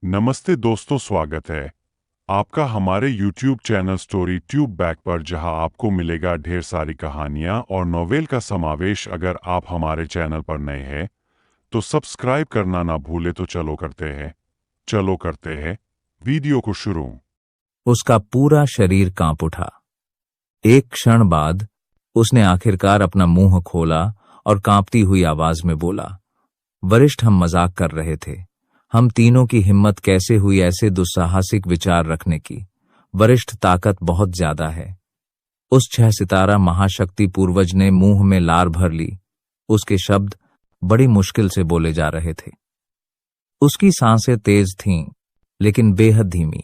नमस्ते दोस्तों, स्वागत है आपका हमारे YouTube channel story tube back पर, जहां आपको मिलेगा ढेर सारी कहानियां और नोवेल का समावेश। अगर आप हमारे चैनल पर नए हैं तो सब्सक्राइब करना ना भूले। तो चलो करते हैं वीडियो को शुरू। उसका पूरा शरीर कांप उठा। एक क्षण बाद उसने आखिरकार अपना मुंह खोला और कांपती हुई आवाज में बोला, वरिष्ठ, हम मजाक कर रहे थे। हम तीनों की हिम्मत कैसे हुई ऐसे दुस्साहसिक विचार रखने की? वरिष्ठ, ताकत बहुत ज्यादा है। उस 6 सितारा महाशक्ति पूर्वज ने मुंह में लार भर ली। उसके शब्द बड़ी मुश्किल से बोले जा रहे थे। उसकी सांसें तेज थीं, लेकिन बेहद धीमी,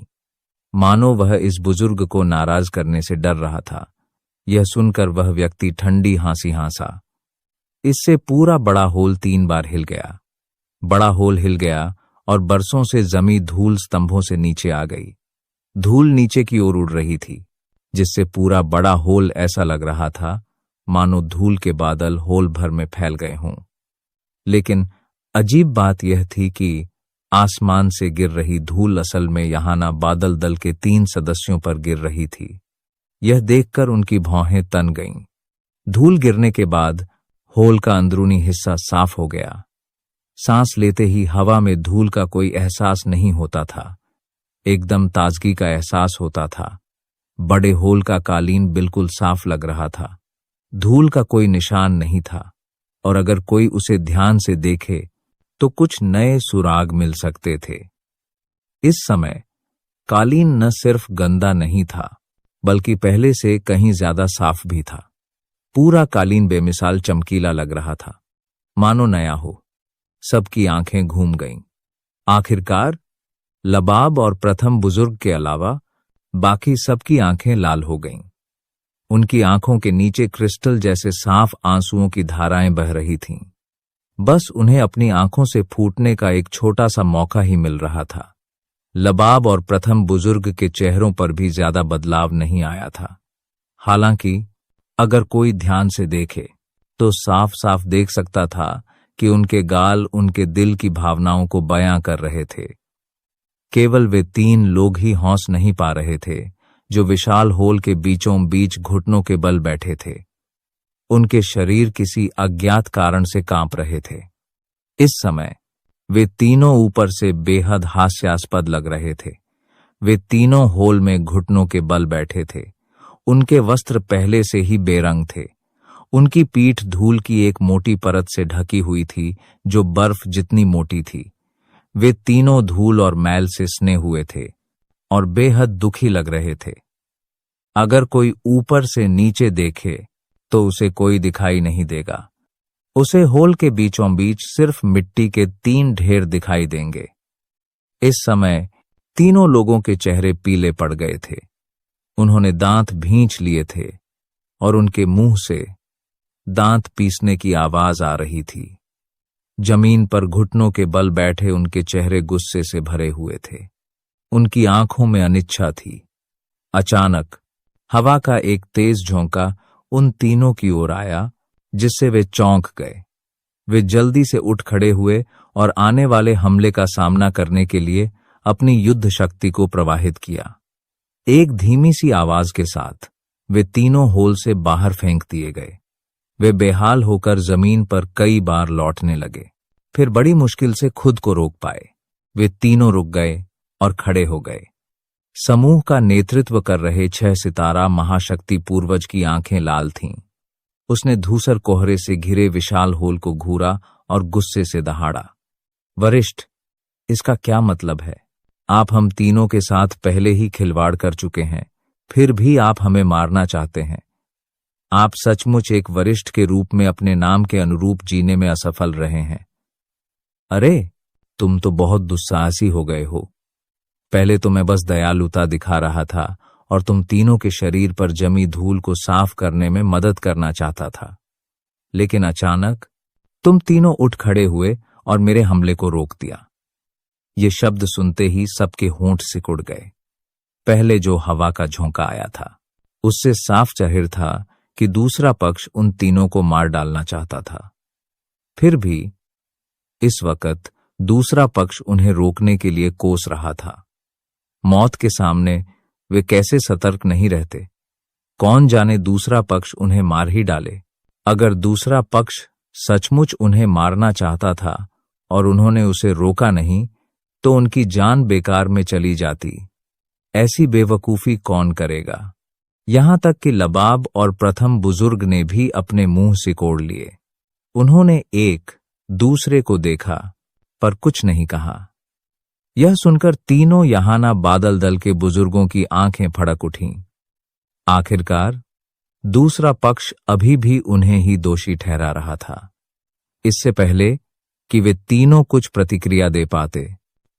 मानो वह इस बुजुर्ग को नाराज करने से डर रहा था। यह सुनकर वह व्यक्ति ठंडी हंसी हंसा। इससे पूरा बड़ा होल 3 बार हिल गया। बड़ा होल हिल गया और बरसों से जमी धूल स्तंभों से नीचे आ गई। धूल नीचे की ओर उड़ रही थी, जिससे पूरा बड़ा होल ऐसा लग रहा था मानो धूल के बादल होल भर में फैल गए हों। लेकिन अजीब बात यह थी कि आसमान से गिर रही धूल असल में यहाना बादल दल के 3 सदस्यों पर गिर रही थी। यह देखकर उनकी भौहें तन गईं। धूल गिरने के बाद होल का अंदरूनी हिस्सा साफ हो गया। सांस लेते ही हवा में धूल का कोई एहसास नहीं होता था, एकदम ताजगी का एहसास होता था। बड़े होल का कालीन बिल्कुल साफ लग रहा था। धूल का कोई निशान नहीं था, और अगर कोई उसे ध्यान से देखे तो कुछ नए सुराग मिल सकते थे। इस समय कालीन न सिर्फ गंदा नहीं था, बल्कि पहले से कहीं ज्यादा साफ भी था। पूरा कालीन बेमिसाल चमकीला लग रहा था, मानो नया हो। सबकी आंखें घूम गईं। आखिरकार लबाब और प्रथम बुजुर्ग के अलावा बाकी सबकी आंखें लाल हो गईं। उनकी आंखों के नीचे क्रिस्टल जैसे साफ आंसुओं की धाराएं बह रही थीं। बस उन्हें अपनी आंखों से फूटने का एक छोटा सा मौका ही मिल रहा था। लबाब और प्रथम बुजुर्ग के चेहरों पर भी ज्यादा बदलाव नहीं आया था। हालांकि अगर कोई ध्यान से देखे तो साफ साफ देख सकता था कि उनके गाल उनके दिल की भावनाओं को बयां कर रहे थे। केवल वे 3 लोग ही हौस नहीं पा रहे थे, जो विशाल होल के बीचों बीच घुटनों के बल बैठे थे। उनके शरीर किसी अज्ञात कारण से कांप रहे थे। इस समय वे तीनों ऊपर से बेहद हास्यास्पद लग रहे थे। वे तीनों होल में घुटनों के बल बैठे थे। उनके वस्त्र पहले से ही बेरंग थे। उनकी पीठ धूल की एक मोटी परत से ढकी हुई थी, जो बर्फ जितनी मोटी थी। वे तीनों धूल और मैल से सने हुए थे और बेहद दुखी लग रहे थे। अगर कोई ऊपर से नीचे देखे तो उसे कोई दिखाई नहीं देगा। उसे होल के बीचों बीच सिर्फ मिट्टी के 3 ढेर दिखाई देंगे। इस समय तीनों लोगों के चेहरे पीले पड़ गए थे। उन्होंने दांत भींच लिए थे और उनके मुंह से दांत पीसने की आवाज आ रही थी। जमीन पर घुटनों के बल बैठे उनके चेहरे गुस्से से भरे हुए थे। उनकी आंखों में अनिच्छा थी। अचानक हवा का एक तेज झोंका उन तीनों की ओर आया, जिससे वे चौंक गए। वे जल्दी से उठ खड़े हुए और आने वाले हमले का सामना करने के लिए अपनी युद्ध शक्ति को प्रवाहित किया। एक धीमी सी आवाज के साथ वे तीनों होल से बाहर फेंक दिए गए। वे बेहाल होकर जमीन पर कई बार लौटने लगे, फिर बड़ी मुश्किल से खुद को रोक पाए। वे तीनों रुक गए और खड़े हो गए। समूह का नेतृत्व कर रहे 6 सितारा महाशक्ति पूर्वज की आंखें लाल थीं। उसने धूसर कोहरे से घिरे विशाल होल को घूरा और गुस्से से दहाड़ा, वरिष्ठ, इसका क्या मतलब है? आप हम तीनों के साथ पहले ही खिलवाड़ कर चुके हैं, फिर भी आप हमें मारना चाहते हैं। आप सचमुच एक वरिष्ठ के रूप में अपने नाम के अनुरूप जीने में असफल रहे हैं। अरे, तुम तो बहुत दुस्साहसी हो गए हो। पहले तो मैं बस दयालुता दिखा रहा था और तुम तीनों के शरीर पर जमी धूल को साफ करने में मदद करना चाहता था, लेकिन अचानक तुम तीनों उठ खड़े हुए और मेरे हमले को रोक दिया। ये शब्द सुनते ही सबके होंठ सिकुड़ गए। पहले जो हवा का झोंका आया था, उससे साफ जाहिर था कि दूसरा पक्ष उन तीनों को मार डालना चाहता था। फिर भी इस वक्त दूसरा पक्ष उन्हें रोकने के लिए कोस रहा था। मौत के सामने वे कैसे सतर्क नहीं रहते। कौन जाने दूसरा पक्ष उन्हें मार ही डाले। अगर दूसरा पक्ष सचमुच उन्हें मारना चाहता था और उन्होंने उसे रोका नहीं, तो उनकी जान बेकार में चली जाती। ऐसी बेवकूफी कौन करेगा। यहां तक कि लबाब और प्रथम बुजुर्ग ने भी अपने मुंह सिकोड़ लिए। उन्होंने एक दूसरे को देखा पर कुछ नहीं कहा। यह सुनकर तीनों यहाना बादल दल के बुजुर्गों की आंखें फड़क उठीं। आखिरकार दूसरा पक्ष अभी भी उन्हें ही दोषी ठहरा रहा था। इससे पहले कि वे तीनों कुछ प्रतिक्रिया दे पाते,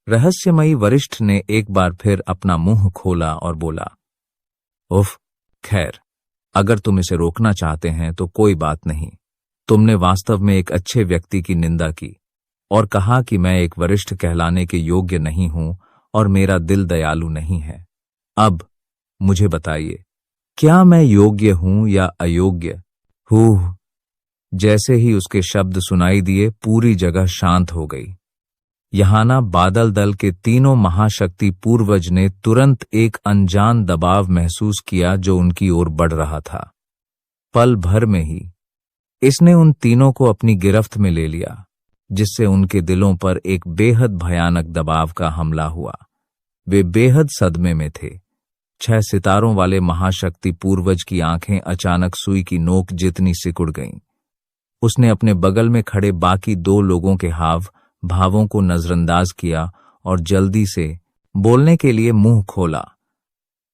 रहस्यमयी वरिष्ठ ने एक बार फिर अपना मुंह खोला और बोला, उफ, खैर, अगर तुम इसे रोकना चाहते हैं तो कोई बात नहीं। तुमने वास्तव में एक अच्छे व्यक्ति की निंदा की और कहा कि मैं एक वरिष्ठ कहलाने के योग्य नहीं हूं और मेरा दिल दयालु नहीं है। अब मुझे बताइए, क्या मैं योग्य हूं या अयोग्य? हूँ। जैसे ही उसके शब्द सुनाई दिए, पूरी जगह शांत हो गई। यहाना बादल दल के तीनों महाशक्ति पूर्वज ने तुरंत एक अनजान दबाव महसूस किया जो उनकी ओर बढ़ रहा था। पल भर में ही इसने उन तीनों को अपनी गिरफ्त में ले लिया, जिससे उनके दिलों पर एक बेहद भयानक दबाव का हमला हुआ। वे बेहद सदमे में थे। 6 सितारों वाले महाशक्ति पूर्वज की आंखें अचानक सुई की नोक जितनी सिकुड़ गईं। उसने अपने बगल में खड़े बाकी 2 लोगों के हाव भावों को नजरअंदाज किया और जल्दी से बोलने के लिए मुंह खोला।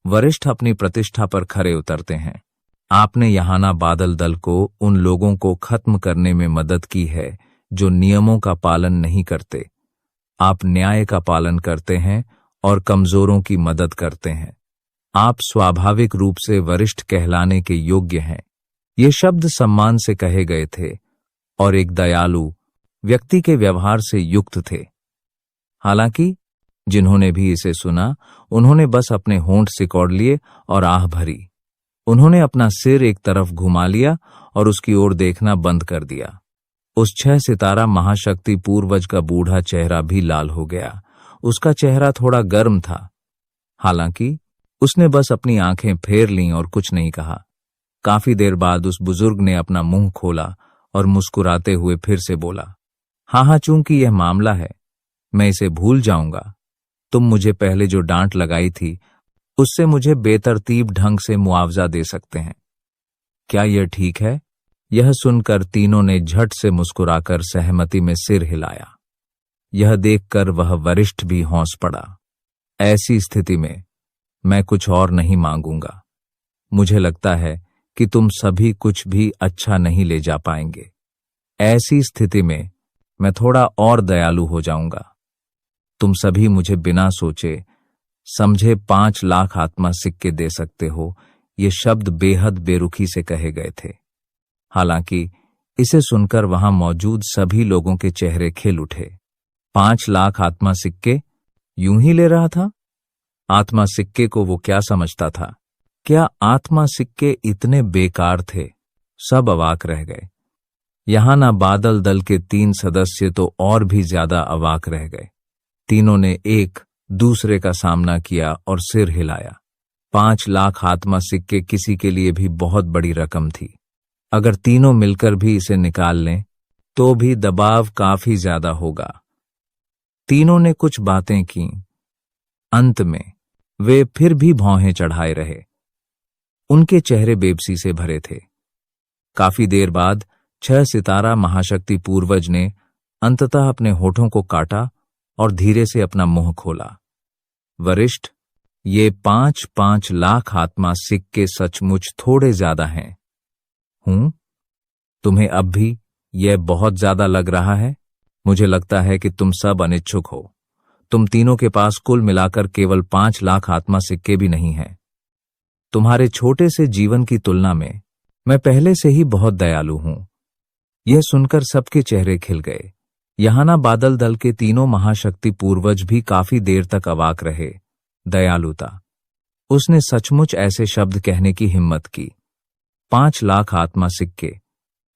वरिष्ठ अपनी प्रतिष्ठा पर खरे उतरते हैं। आपने यहाना बादल दल को उन लोगों को खत्म करने में मदद की है जो नियमों का पालन नहीं करते। आप न्याय का पालन करते हैं और कमजोरों की मदद करते हैं। आप स्वाभाविक रूप से वरिष्ठ कहलाने के योग्य हैं। ये शब्द सम्मान से कहे गए थे और एक दयालु व्यक्ति के व्यवहार से युक्त थे। हालांकि जिन्होंने भी इसे सुना, उन्होंने बस अपने होंठ सिकोड़ लिए और आह भरी। उन्होंने अपना सिर एक तरफ घुमा लिया और उसकी ओर देखना बंद कर दिया। उस 6 सितारा महाशक्ति पूर्वज का बूढ़ा चेहरा भी लाल हो गया। उसका चेहरा थोड़ा गर्म था। हालांकि उसने बस अपनी आंखें फेर लीं और कुछ नहीं कहा। काफी देर बाद उस बुजुर्ग ने अपना मुंह खोला और मुस्कुराते हुए फिर से बोला, हाँ, चूंकि यह मामला है, मैं इसे भूल जाऊंगा। तुम मुझे पहले जो डांट लगाई थी, उससे मुझे बेतरतीब ढंग से मुआवजा दे सकते हैं। क्या यह ठीक है? यह सुनकर तीनों ने झट से मुस्कुराकर सहमति में सिर हिलाया। यह देखकर वह वरिष्ठ भी हौंस पड़ा। ऐसी स्थिति में मैं कुछ और नहीं मांगूंगा। मुझे लगता है कि तुम सभी कुछ भी अच्छा नहीं ले जा पाएंगे। ऐसी स्थिति में मैं थोड़ा और दयालु हो जाऊंगा। तुम सभी मुझे बिना सोचे समझे 5 लाख आत्मा सिक्के दे सकते हो। ये शब्द बेहद बेरुखी से कहे गए थे। हालांकि इसे सुनकर वहां मौजूद सभी लोगों के चेहरे खिल उठे। 5 लाख आत्मा सिक्के यूं ही ले रहा था? आत्मा सिक्के को वो क्या समझता था? क्या आत्मा सिक्के इतने बेकार थे? सब अवाक रह गए। यहाना बादल दल के 3 सदस्य तो और भी ज्यादा अवाक रह गए। तीनों ने एक दूसरे का सामना किया और सिर हिलाया। 5 लाख आत्मा सिक्के किसी के लिए भी बहुत बड़ी रकम थी। अगर तीनों मिलकर भी इसे निकाल लें तो भी दबाव काफी ज्यादा होगा। तीनों ने कुछ बातें की। अंत में वे फिर भी भौहें चढ़ाए रहे। उनके चेहरे बेबसी से भरे थे। काफी देर बाद 6 सितारा महाशक्ति पूर्वज ने अंततः अपने होठों को काटा और धीरे से अपना मुंह खोला। वरिष्ठ, ये 5-5 लाख आत्मा सिक्के सचमुच थोड़े ज्यादा हैं। तुम्हें अब भी यह बहुत ज्यादा लग रहा है? मुझे लगता है कि तुम सब अनिच्छुक हो। तुम तीनों के पास कुल मिलाकर केवल 5 लाख आत्मा सिक्के भी नहीं हैं। तुम्हारे छोटे से जीवन की तुलना में मैं पहले से ही बहुत दयालु हूं। यह सुनकर सबके चेहरे खिल गए। यहाना बादल दल के तीनों महाशक्ति पूर्वज भी काफी देर तक अवाक रहे। दयालुता। उसने सचमुच ऐसे शब्द कहने की हिम्मत की। 5 लाख आत्मा सिक्के,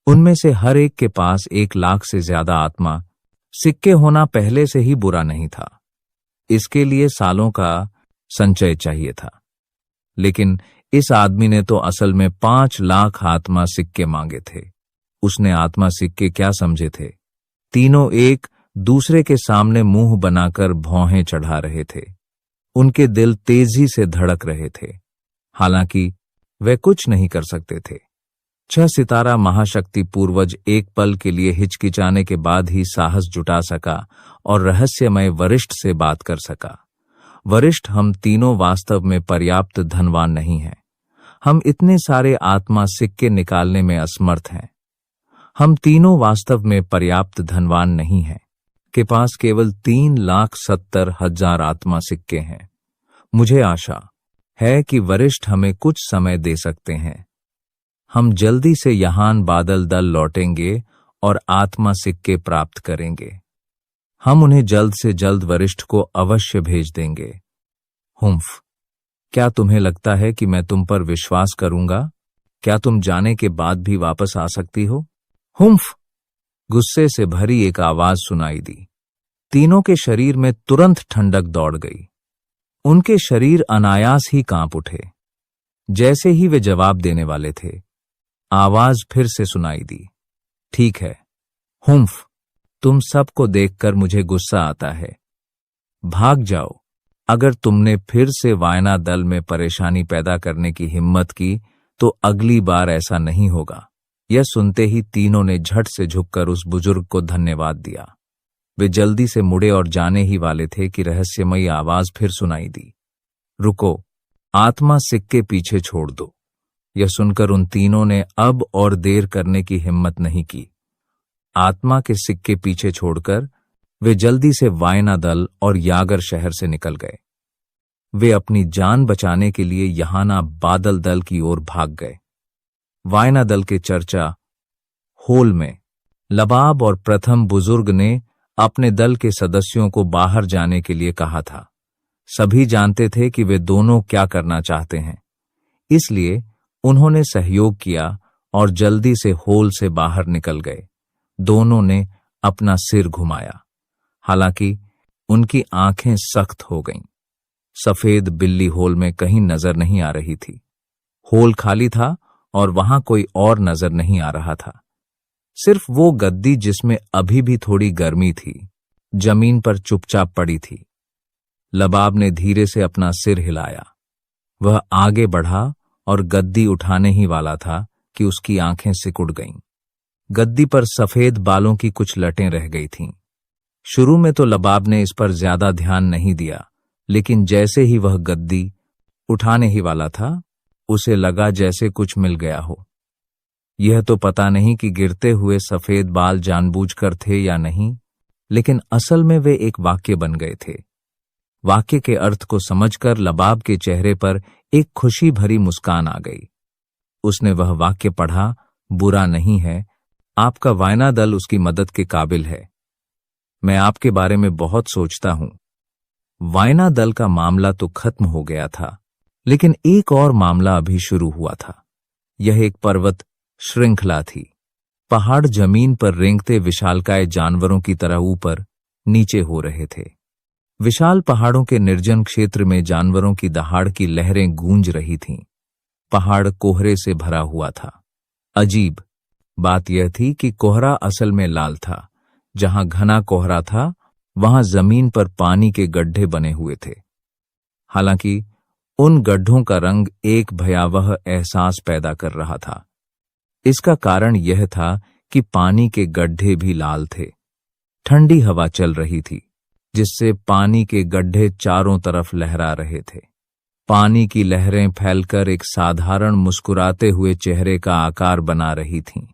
उनमें से हर एक के पास 1 लाख से ज्यादा आत्मा सिक्के होना पहले से ही बुरा नहीं था, इसके लिए सालों का संचय चाहिए था। लेकिन इस आदमी ने तो असल में 5 लाख आत्मा सिक्के मांगे थे। उसने आत्मा सिक्के क्या समझे थे? तीनों एक दूसरे के सामने मुंह बनाकर भौहें चढ़ा रहे थे। उनके दिल तेजी से धड़क रहे थे, हालांकि वे कुछ नहीं कर सकते थे। 6 सितारा महाशक्ति पूर्वज एक पल के लिए हिचकिचाने के बाद ही साहस जुटा सका और रहस्यमय वरिष्ठ से बात कर सका। वरिष्ठ, हम तीनों वास्तव में पर्याप्त धनवान नहीं हैं। हम इतने सारे आत्मा सिक्के निकालने में असमर्थ हैं। हम तीनों वास्तव में पर्याप्त धनवान नहीं हैं। के पास केवल 3,70,000 आत्मा सिक्के हैं। मुझे आशा है कि वरिष्ठ हमें कुछ समय दे सकते हैं। हम जल्दी से यहान बादल दल लौटेंगे और आत्मा सिक्के प्राप्त करेंगे। हम उन्हें जल्द से जल्द वरिष्ठ को अवश्य भेज देंगे। हुम्फ, क्या तुम्हें लगता है कि मैं तुम पर विश्वास करूंगा? क्या तुम जाने के बाद भी वापस आ सकती हो? हुम्फ! गुस्से से भरी एक आवाज सुनाई दी। तीनों के शरीर में तुरंत ठंडक दौड़ गई। उनके शरीर अनायास ही कांप उठे। जैसे ही वे जवाब देने वाले थे, आवाज फिर से सुनाई दी। ठीक है, हुम्फ, तुम सबको देखकर मुझे गुस्सा आता है। भाग जाओ। अगर तुमने फिर से वायना दल में परेशानी पैदा करने की हिम्मत की तो अगली बार ऐसा नहीं होगा। यह सुनते ही तीनों ने झट से झुककर उस बुजुर्ग को धन्यवाद दिया। वे जल्दी से मुड़े और जाने ही वाले थे कि रहस्यमयी आवाज फिर सुनाई दी। रुको, आत्मा सिक्के पीछे छोड़ दो। यह सुनकर उन तीनों ने अब और देर करने की हिम्मत नहीं की। आत्मा के सिक्के पीछे छोड़कर वे जल्दी से वायना दल और यागर शहर से निकल गए। वे अपनी जान बचाने के लिए यहाना बादल दल की ओर भाग गए। वायना दल के चर्चा हॉल में लबाब और प्रथम बुजुर्ग ने अपने दल के सदस्यों को बाहर जाने के लिए कहा था। सभी जानते थे कि वे दोनों क्या करना चाहते हैं, इसलिए उन्होंने सहयोग किया और जल्दी से हॉल से बाहर निकल गए। दोनों ने अपना सिर घुमाया, हालांकि उनकी आंखें सख्त हो गईं। सफेद बिल्ली हॉल में कहीं नजर नहीं आ रही थी। हॉल खाली था और वहां कोई और नजर नहीं आ रहा था। सिर्फ वो गद्दी जिसमें अभी भी थोड़ी गर्मी थी, जमीन पर चुपचाप पड़ी थी। लबाब ने धीरे से अपना सिर हिलाया। वह आगे बढ़ा और गद्दी उठाने ही वाला था कि उसकी आंखें सिकुड़ गईं। गद्दी पर सफेद बालों की कुछ लटें रह गई थीं। शुरू में तो लबाब ने इस पर ज्यादा ध्यान नहीं दिया, लेकिन जैसे ही वह गद्दी उठाने ही वाला था, उसे लगा जैसे कुछ मिल गया हो। यह तो पता नहीं कि गिरते हुए सफेद बाल जानबूझकर थे या नहीं, लेकिन असल में वे एक वाक्य बन गए थे। वाक्य के अर्थ को समझकर लबाब के चेहरे पर एक खुशी भरी मुस्कान आ गई। उसने वह वाक्य पढ़ा, बुरा नहीं है, आपका वायना दल उसकी मदद के काबिल है। मैं आपके बारे में बहुत सोचता हूं। वायना दल का मामला तो खत्म हो गया था, लेकिन एक और मामला अभी शुरू हुआ था। यह एक पर्वत श्रृंखला थी। पहाड़ जमीन पर रेंगते विशालकाय जानवरों की तरह ऊपर नीचे हो रहे थे। विशाल पहाड़ों के निर्जन क्षेत्र में जानवरों की दहाड़ की लहरें गूंज रही थीं। पहाड़ कोहरे से भरा हुआ था। अजीब बात यह थी कि कोहरा असल में लाल था। जहां घना कोहरा था, वहां जमीन पर पानी के गड्ढे बने हुए थे। हालांकि उन गड्ढों का रंग एक भयावह एहसास पैदा कर रहा था। इसका कारण यह था कि पानी के गड्ढे भी लाल थे। ठंडी हवा चल रही थी, जिससे पानी के गड्ढे चारों तरफ लहरा रहे थे। पानी की लहरें फैलकर एक साधारण मुस्कुराते हुए चेहरे का आकार बना रही थीं।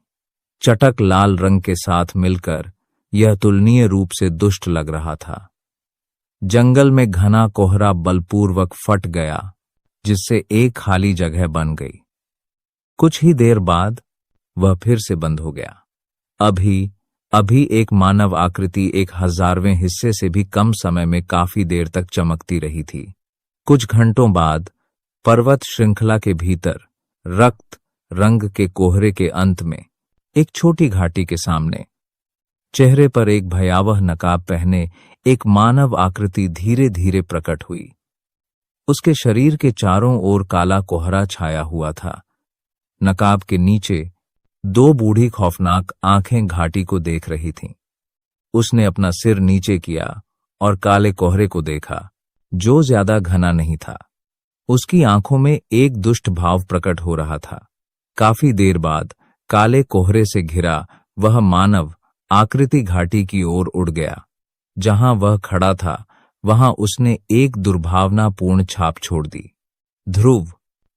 चटक लाल रंग के साथ मिलकर यह तुलनीय रूप से दुष्ट लग रहा था। जंगल में घना कोहरा बलपूर्वक फट गया, जिससे एक खाली जगह बन गई। कुछ ही देर बाद वह फिर से बंद हो गया। अभी एक मानव आकृति एक 1000वें हिस्से से भी कम समय में काफी देर तक चमकती रही थी। कुछ घंटों बाद पर्वत श्रृंखला के भीतर रक्त रंग के कोहरे के अंत में एक छोटी घाटी के सामने चेहरे पर एक भयावह नकाब पहने एक मानव आकृति धीरे धीरे प्रकट हुई। उसके शरीर के चारों ओर काला कोहरा छाया हुआ था। नकाब के नीचे दो बूढ़ी खौफनाक आंखें घाटी को देख रही थीं। उसने अपना सिर नीचे किया और काले कोहरे को देखा, जो ज्यादा घना नहीं था। उसकी आंखों में एक दुष्ट भाव प्रकट हो रहा था। काफी देर बाद काले कोहरे से घिरा वह मानव आकृति घाटी की ओर उड़ गया। जहां वह खड़ा था वहां उसने एक दुर्भावनापूर्ण छाप छोड़ दी। ध्रुव,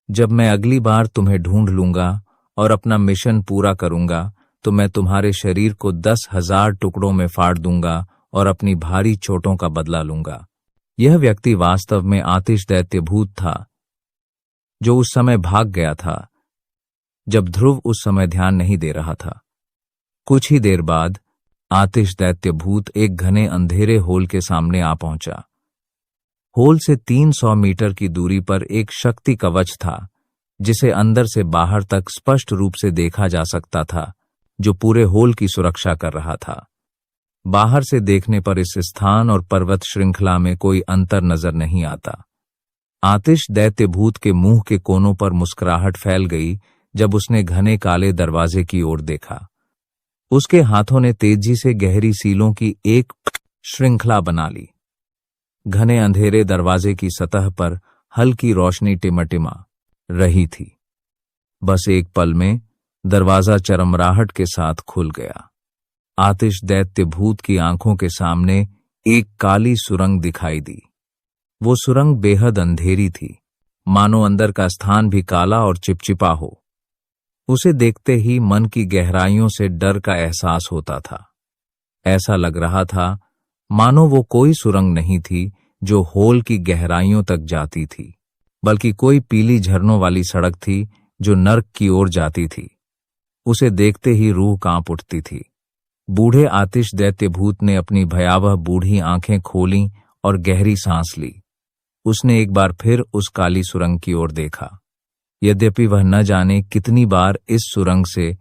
जब मैं अगली बार तुम्हें ढूंढ लूंगा और अपना मिशन पूरा करूंगा तो मैं तुम्हारे शरीर को 10,000 टुकड़ों में फाड़ दूंगा और अपनी भारी चोटों का बदला लूंगा। यह व्यक्ति वास्तव में आतिश दैत्यभूत था, जो उस समय भाग गया था जब ध्रुव उस समय ध्यान नहीं दे रहा था। कुछ ही देर बाद आतिश दैत्यभूत एक घने अंधेरे होल के सामने आ पहुंचा। होल से 300 मीटर की दूरी पर एक शक्ति कवच था, जिसे अंदर से बाहर तक स्पष्ट रूप से देखा जा सकता था, जो पूरे होल की सुरक्षा कर रहा था। बाहर से देखने पर इस स्थान और पर्वत श्रृंखला में कोई अंतर नजर नहीं आता। आतिश दैत्यभूत के मुंह के कोनों पर मुस्कुराहट फैल गई जब उसने घने काले दरवाजे की ओर देखा। उसके हाथों ने तेजी से गहरी सीलों की एक श्रृंखला बना ली। घने अंधेरे दरवाजे की सतह पर हल्की रोशनी टिमटिमा रही थी। बस एक पल में दरवाजा चरमराहट के साथ खुल गया। आतिश दैत्यभूत की आंखों के सामने एक काली सुरंग दिखाई दी। वो सुरंग बेहद अंधेरी थी, मानो अंदर का स्थान भी काला और चिपचिपा हो। उसे देखते ही मन की गहराइयों से डर का एहसास होता था। ऐसा लग रहा था मानो वो कोई सुरंग नहीं थी जो होल की गहराइयों तक जाती थी, बल्कि कोई पीली झरनों वाली सड़क थी जो नर्क की ओर जाती थी। उसे देखते ही रूह कांप उठती थी। बूढ़े आतिश दैत्यभूत ने अपनी भयावह बूढ़ी आंखें खोलीं और गहरी सांस ली। उसने एक बार फिर उस काली सुरंग की ओर देखा। यद्यपि वह न जाने कितनी बार इस सुरंग से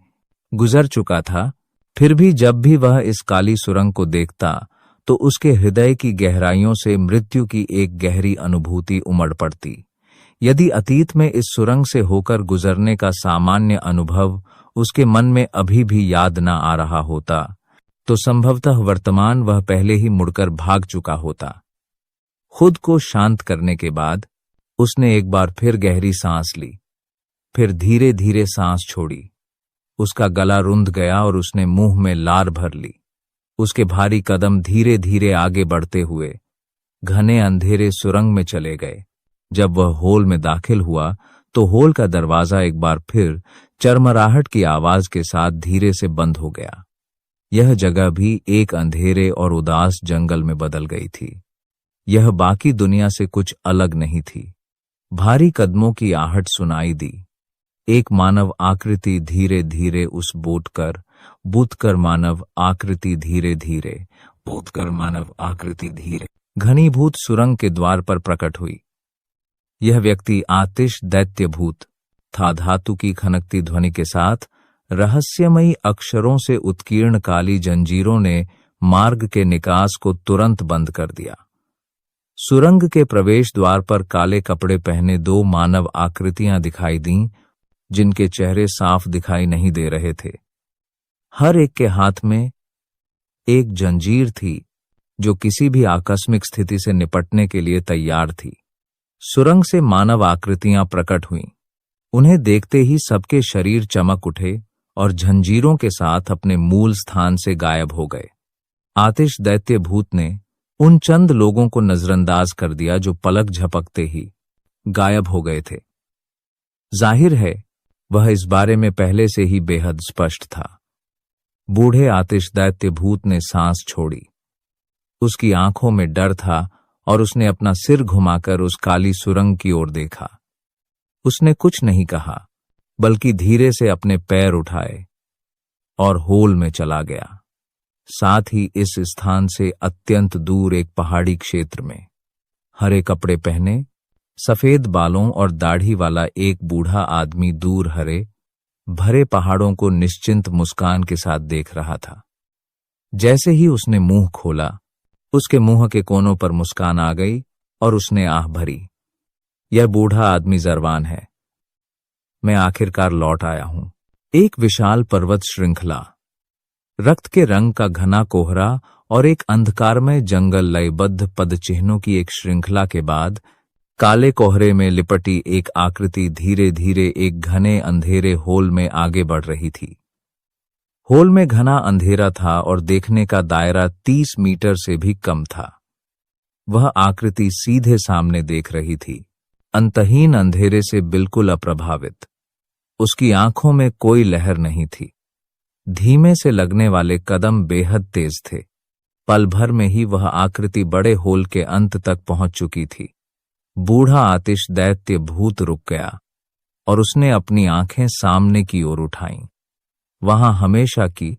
गुजर चुका था, फिर भी जब भी वह इस काली सुरंग को देखता तो उसके हृदय की गहराइयों से मृत्यु की एक गहरी अनुभूति उमड़ पड़ती। यदि अतीत में इस सुरंग से होकर गुजरने का सामान्य अनुभव उसके मन में अभी भी याद न आ रहा होता, तो संभवतः वर्तमान वह पहले ही मुड़कर भाग चुका होता। खुद को शांत करने के बाद उसने एक बार फिर गहरी सांस ली, फिर धीरे धीरे सांस छोड़ी। उसका गला रुंध गया और उसने मुंह में लार भर ली। उसके भारी कदम धीरे धीरे आगे बढ़ते हुए घने अंधेरे सुरंग में चले गए। जब वह होल में दाखिल हुआ तो होल का दरवाजा एक बार फिर चरमराहट की आवाज के साथ धीरे से बंद हो गया। यह जगह भी एक अंधेरे और उदास जंगल में बदल गई थी। यह बाकी दुनिया से कुछ अलग नहीं थी। भारी कदमों की आहट सुनाई दी। एक मानव आकृति धीरे धीरे उस बूतकर मानव आकृति धीरे धीरे बूतकर मानव आकृति धीरे घनीभूत सुरंग के द्वार पर प्रकट हुई। यह व्यक्ति आतिश दैत्यभूत था। धातु की खनकती ध्वनि के साथ रहस्यमयी अक्षरों से उत्कीर्ण काली जंजीरों ने मार्ग के निकास को तुरंत बंद कर दिया। सुरंग के प्रवेश द्वार पर काले कपड़े पहने दो मानव आकृतियां दिखाई दीं, जिनके चेहरे साफ दिखाई नहीं दे रहे थे। हर एक के हाथ में एक जंजीर थी जो किसी भी आकस्मिक स्थिति से निपटने के लिए तैयार थी। सुरंग से मानव आकृतियां प्रकट हुईं। उन्हें देखते ही सबके शरीर चमक उठे और जंजीरों के साथ अपने मूल स्थान से गायब हो गए। आतिश दैत्यभूत ने उन चंद लोगों को नजरअंदाज कर दिया जो पलक झपकते ही गायब हो गए थे। जाहिर है वह इस बारे में पहले से ही बेहद स्पष्ट था। बूढ़े आतिश दैत्यभूत ने सांस छोड़ी। उसकी आंखों में डर था और उसने अपना सिर घुमाकर उस काली सुरंग की ओर देखा। उसने कुछ नहीं कहा, बल्कि धीरे से अपने पैर उठाए और होल में चला गया। साथ ही इस स्थान से अत्यंत दूर एक पहाड़ी क्षेत्र में हरे कपड़े पहने, सफेद बालों और दाढ़ी वाला एक बूढ़ा आदमी दूर हरे भरे पहाड़ों को निश्चिंत मुस्कान के साथ देख रहा था। जैसे ही उसने मुंह खोला, उसके मुंह के कोनों पर मुस्कान आ गई और उसने आह भरी। यह बूढ़ा आदमी जरवान है। मैं आखिरकार लौट आया हूं। एक विशाल पर्वत श्रृंखला, रक्त के रंग का घना कोहरा और एक अंधकारमय जंगल लयबद्ध पदचिह्नों की एक श्रृंखला के बाद काले कोहरे में लिपटी एक आकृति धीरे धीरे एक घने अंधेरे होल में आगे बढ़ रही थी। होल में घना अंधेरा था और देखने का दायरा 30 मीटर से भी कम था। वह आकृति सीधे सामने देख रही थी, अंतहीन अंधेरे से बिल्कुल अप्रभावित। उसकी आंखों में कोई लहर नहीं थी। धीमे से लगने वाले कदम बेहद तेज थे। पल भर में ही वह आकृति बड़े होल के अंत तक पहुंच चुकी थी। बूढ़ा आतिश दैत्य भूत रुक गया और उसने अपनी आंखें सामने की ओर उठाईं। वहां हमेशा की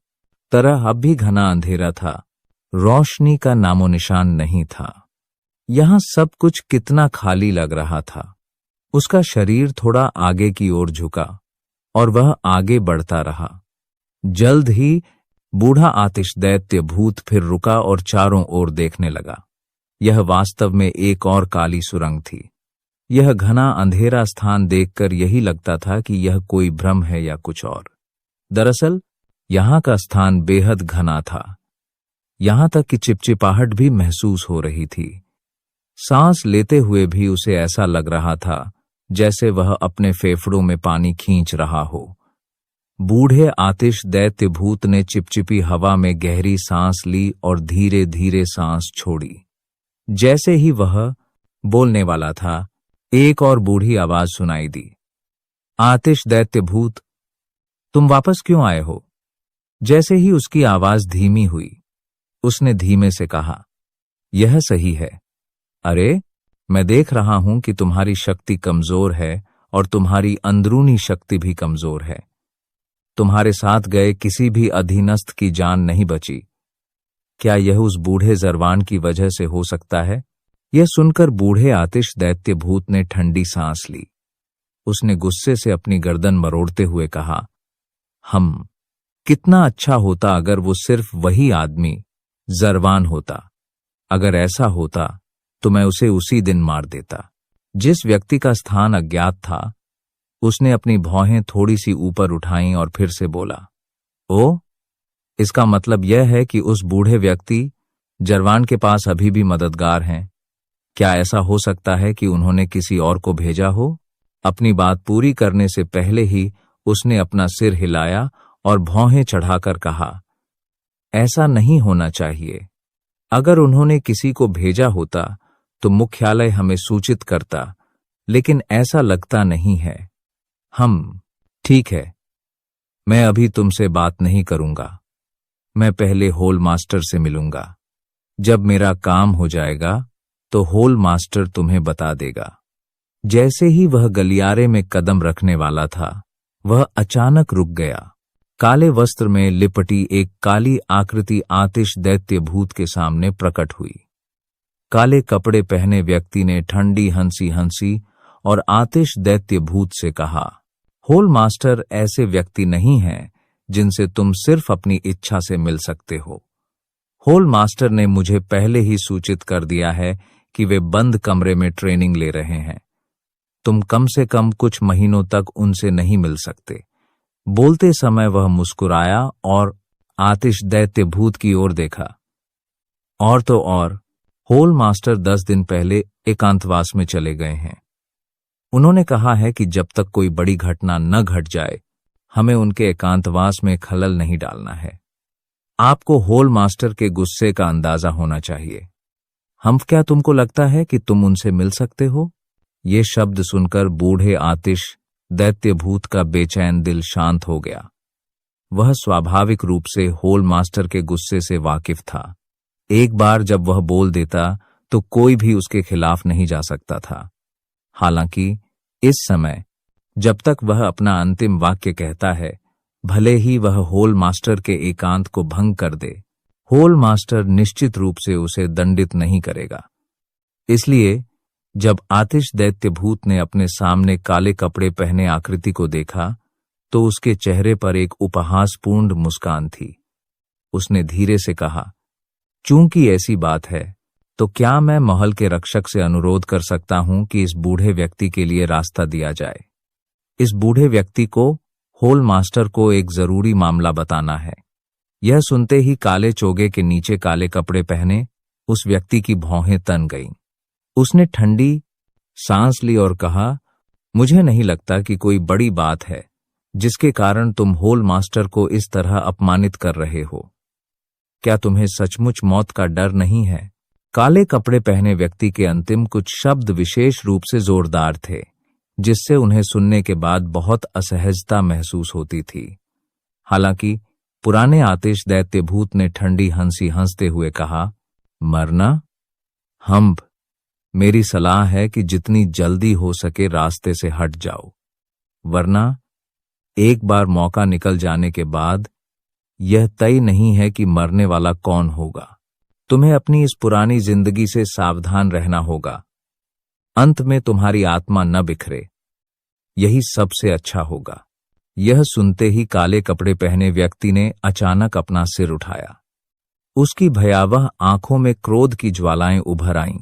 तरह अब भी घना अंधेरा था। रोशनी का नामो निशान नहीं था। यहां सब कुछ कितना खाली लग रहा था। उसका शरीर थोड़ा आगे की ओर झुका और वह आगे बढ़ता रहा। जल्द ही बूढ़ा आतिश दैत्य भूत फिर रुका और चारों ओर देखने लगा। यह वास्तव में एक और काली सुरंग थी। यह घना अंधेरा स्थान देखकर यही लगता था कि यह कोई भ्रम है या कुछ और। दरअसल यहां का स्थान बेहद घना था, यहां तक कि चिपचिपाहट भी महसूस हो रही थी। सांस लेते हुए भी उसे ऐसा लग रहा था जैसे वह अपने फेफड़ों में पानी खींच रहा हो। बूढ़े आतिश दैत्य भूत ने चिपचिपी हवा में गहरी सांस ली और धीरे धीरे सांस छोड़ी। जैसे ही वह बोलने वाला था, एक और बूढ़ी आवाज सुनाई दी। आतिश दैत्य भूत, तुम वापस क्यों आए हो? जैसे ही उसकी आवाज धीमी हुई, उसने धीमे से कहा, यह सही है। अरे, मैं देख रहा हूं कि तुम्हारी शक्ति कमजोर है और तुम्हारी अंदरूनी शक्ति भी कमजोर है। तुम्हारे साथ गए किसी भी अधीनस्थ की जान नहीं बची। क्या यह उस बूढ़े जरवान की वजह से हो सकता है? यह सुनकर बूढ़े आतिश दैत्य भूत ने ठंडी सांस ली। उसने गुस्से से अपनी गर्दन मरोड़ते हुए कहा, कितना अच्छा होता अगर वो सिर्फ वही आदमी जरवान होता। अगर ऐसा होता तो मैं उसे उसी दिन मार देता। जिस व्यक्ति का स्थान अज्ञात था, उसने अपनी भौहें थोड़ी सी ऊपर उठाईं और फिर से बोला, ओ, इसका मतलब यह है कि उस बूढ़े व्यक्ति जरवान के पास अभी भी मददगार हैं। क्या ऐसा हो सकता है कि उन्होंने किसी और को भेजा हो? अपनी बात पूरी करने से पहले ही उसने अपना सिर हिलाया और भौहें चढ़ाकर कहा, ऐसा नहीं होना चाहिए। अगर उन्होंने किसी को भेजा होता तो मुख्यालय हमें सूचित करता, लेकिन ऐसा लगता नहीं है। ठीक है, मैं अभी तुमसे बात नहीं करूंगा। मैं पहले होल मास्टर से मिलूंगा। जब मेरा काम हो जाएगा तो होल मास्टर तुम्हें बता देगा। जैसे ही वह गलियारे में कदम रखने वाला था, वह अचानक रुक गया। काले वस्त्र में लिपटी एक काली आकृति आतिश दैत्य भूत के सामने प्रकट हुई। काले कपड़े पहने व्यक्ति ने ठंडी हंसी हंसी और आतिश दैत्य भूत से कहा, होल मास्टर ऐसे व्यक्ति नहीं हैं जिनसे तुम सिर्फ अपनी इच्छा से मिल सकते हो। होल मास्टर ने मुझे पहले ही सूचित कर दिया है कि वे बंद कमरे में ट्रेनिंग ले रहे हैं। तुम कम से कम कुछ महीनों तक उनसे नहीं मिल सकते। बोलते समय वह मुस्कुराया और आतिश दैत्य भूत की ओर देखा। और तो और, होल मास्टर 10 दिन पहले एकांतवास में चले गए हैं। उन्होंने कहा है कि जब तक कोई बड़ी घटना न घट जाए, हमें उनके एकांतवास में खलल नहीं डालना है। आपको होल मास्टर के गुस्से का अंदाजा होना चाहिए। क्या तुमको लगता है कि तुम उनसे मिल सकते हो? ये शब्द सुनकर बूढ़े आतिश दैत्य भूत का बेचैन दिल शांत हो गया। वह स्वाभाविक रूप से होल मास्टर के गुस्से से वाकिफ था। एक बार जब वह बोल देता तो कोई भी उसके खिलाफ नहीं जा सकता था। हालांकि इस समय, जब तक वह अपना अंतिम वाक्य कहता है, भले ही वह होल मास्टर के एकांत को भंग कर दे, होल मास्टर निश्चित रूप से उसे दंडित नहीं करेगा। इसलिए जब आतिश दैत्य भूत ने अपने सामने काले कपड़े पहने आकृति को देखा, तो उसके चेहरे पर एक उपहासपूर्ण मुस्कान थी। उसने धीरे से कहा, चूंकि ऐसी बात है तो क्या मैं महल के रक्षक से अनुरोध कर सकता हूं कि इस बूढ़े व्यक्ति के लिए रास्ता दिया जाए। इस बूढ़े व्यक्ति को, होल मास्टर को एक जरूरी मामला बताना है। यह सुनते ही काले चोगे के नीचे काले कपड़े पहने उस व्यक्ति की भौहें तन गईं। उसने ठंडी सांस ली और कहा, मुझे नहीं लगता कि कोई बड़ी बात है जिसके कारण तुम होल मास्टर को इस तरह अपमानित कर रहे हो। क्या तुम्हें सचमुच मौत का डर नहीं है? काले कपड़े पहने व्यक्ति के अंतिम कुछ शब्द विशेष रूप से जोरदार थे, जिससे उन्हें सुनने के बाद बहुत असहजता महसूस होती थी। हालांकि पुराने आतिश दैत्यभूत ने ठंडी हंसी हंसते हुए कहा, मरना? हम्ब, मेरी सलाह है कि जितनी जल्दी हो सके रास्ते से हट जाओ, वरना एक बार मौका निकल जाने के बाद यह तय नहीं है कि मरने वाला कौन होगा। तुम्हें अपनी इस पुरानी जिंदगी से सावधान रहना होगा। अंत में तुम्हारी आत्मा न बिखरे, यही सबसे अच्छा होगा। यह सुनते ही काले कपड़े पहने व्यक्ति ने अचानक अपना सिर उठाया। उसकी भयावह आंखों में क्रोध की ज्वालाएं उभर आईं।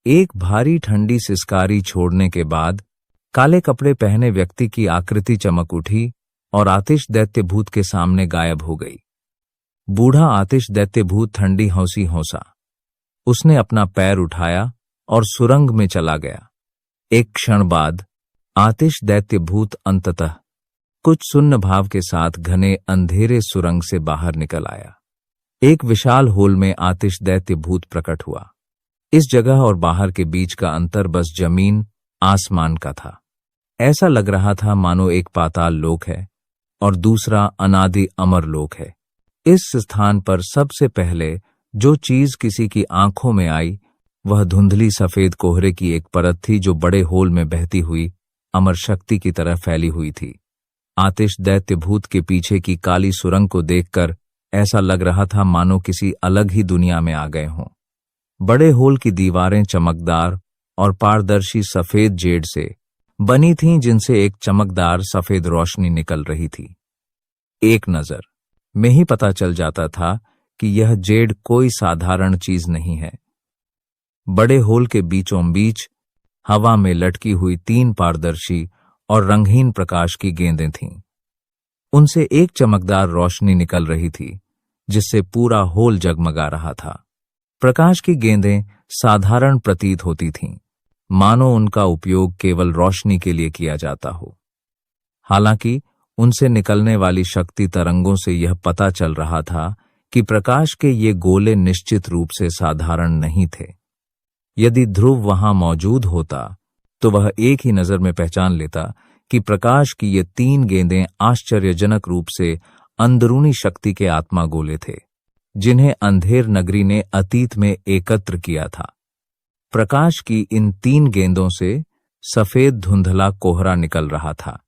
एक भारी ठंडी सिसकारी छोड़ने के बाद काले कपड़े पहने व्यक्ति की आकृति चमक उठी और आतिश दैत्यभूत के सामने गायब हो गई। बूढ़ा आतिश दैत्यभूत ठंडी हंसी हंसा। उसने अपना पैर उठाया और सुरंग में चला गया। एक क्षण बाद आतिश दैत्यभूत अंततः कुछ सुन्न भाव के साथ घने अंधेरे सुरंग से बाहर निकल आया। एक विशाल होल में आतिश दैत्यभूत प्रकट हुआ। इस जगह और बाहर के बीच का अंतर बस जमीन आसमान का था। ऐसा लग रहा था मानो एक पाताल लोक है और दूसरा अनादि अमर लोक है। इस स्थान पर सबसे पहले जो चीज किसी की आंखों में आई वह धुंधली सफेद कोहरे की एक परत थी जो बड़े होल में बहती हुई अमर शक्ति की तरह फैली हुई थी। आतिश दैत्यभूत के पीछे की काली सुरंग को देखकर ऐसा लग रहा था मानो किसी अलग ही दुनिया में आ गए हों। बड़े होल की दीवारें चमकदार और पारदर्शी सफेद जेड से बनी थीं, जिनसे एक चमकदार सफेद रोशनी निकल रही थी। एक नजर में ही पता चल जाता था कि यह जेड कोई साधारण चीज नहीं है। बड़े होल के बीचों बीच हवा में लटकी हुई 3 पारदर्शी और रंगहीन प्रकाश की गेंदें थीं। उनसे एक चमकदार रोशनी निकल रही थी जिससे पूरा होल जगमगा रहा था। प्रकाश की गेंदें साधारण प्रतीत होती थीं, मानो उनका उपयोग केवल रोशनी के लिए किया जाता हो। हालांकि उनसे निकलने वाली शक्ति तरंगों से यह पता चल रहा था कि प्रकाश के ये गोले निश्चित रूप से साधारण नहीं थे। यदि ध्रुव वहां मौजूद होता तो वह एक ही नजर में पहचान लेता कि प्रकाश की ये 3 गेंदें आश्चर्यजनक रूप से अंदरूनी शक्ति के आत्मा गोले थे, जिन्हें अंधेर नगरी ने अतीत में एकत्र किया था। प्रकाश की इन 3 गेंदों से सफेद धुंधला कोहरा निकल रहा था।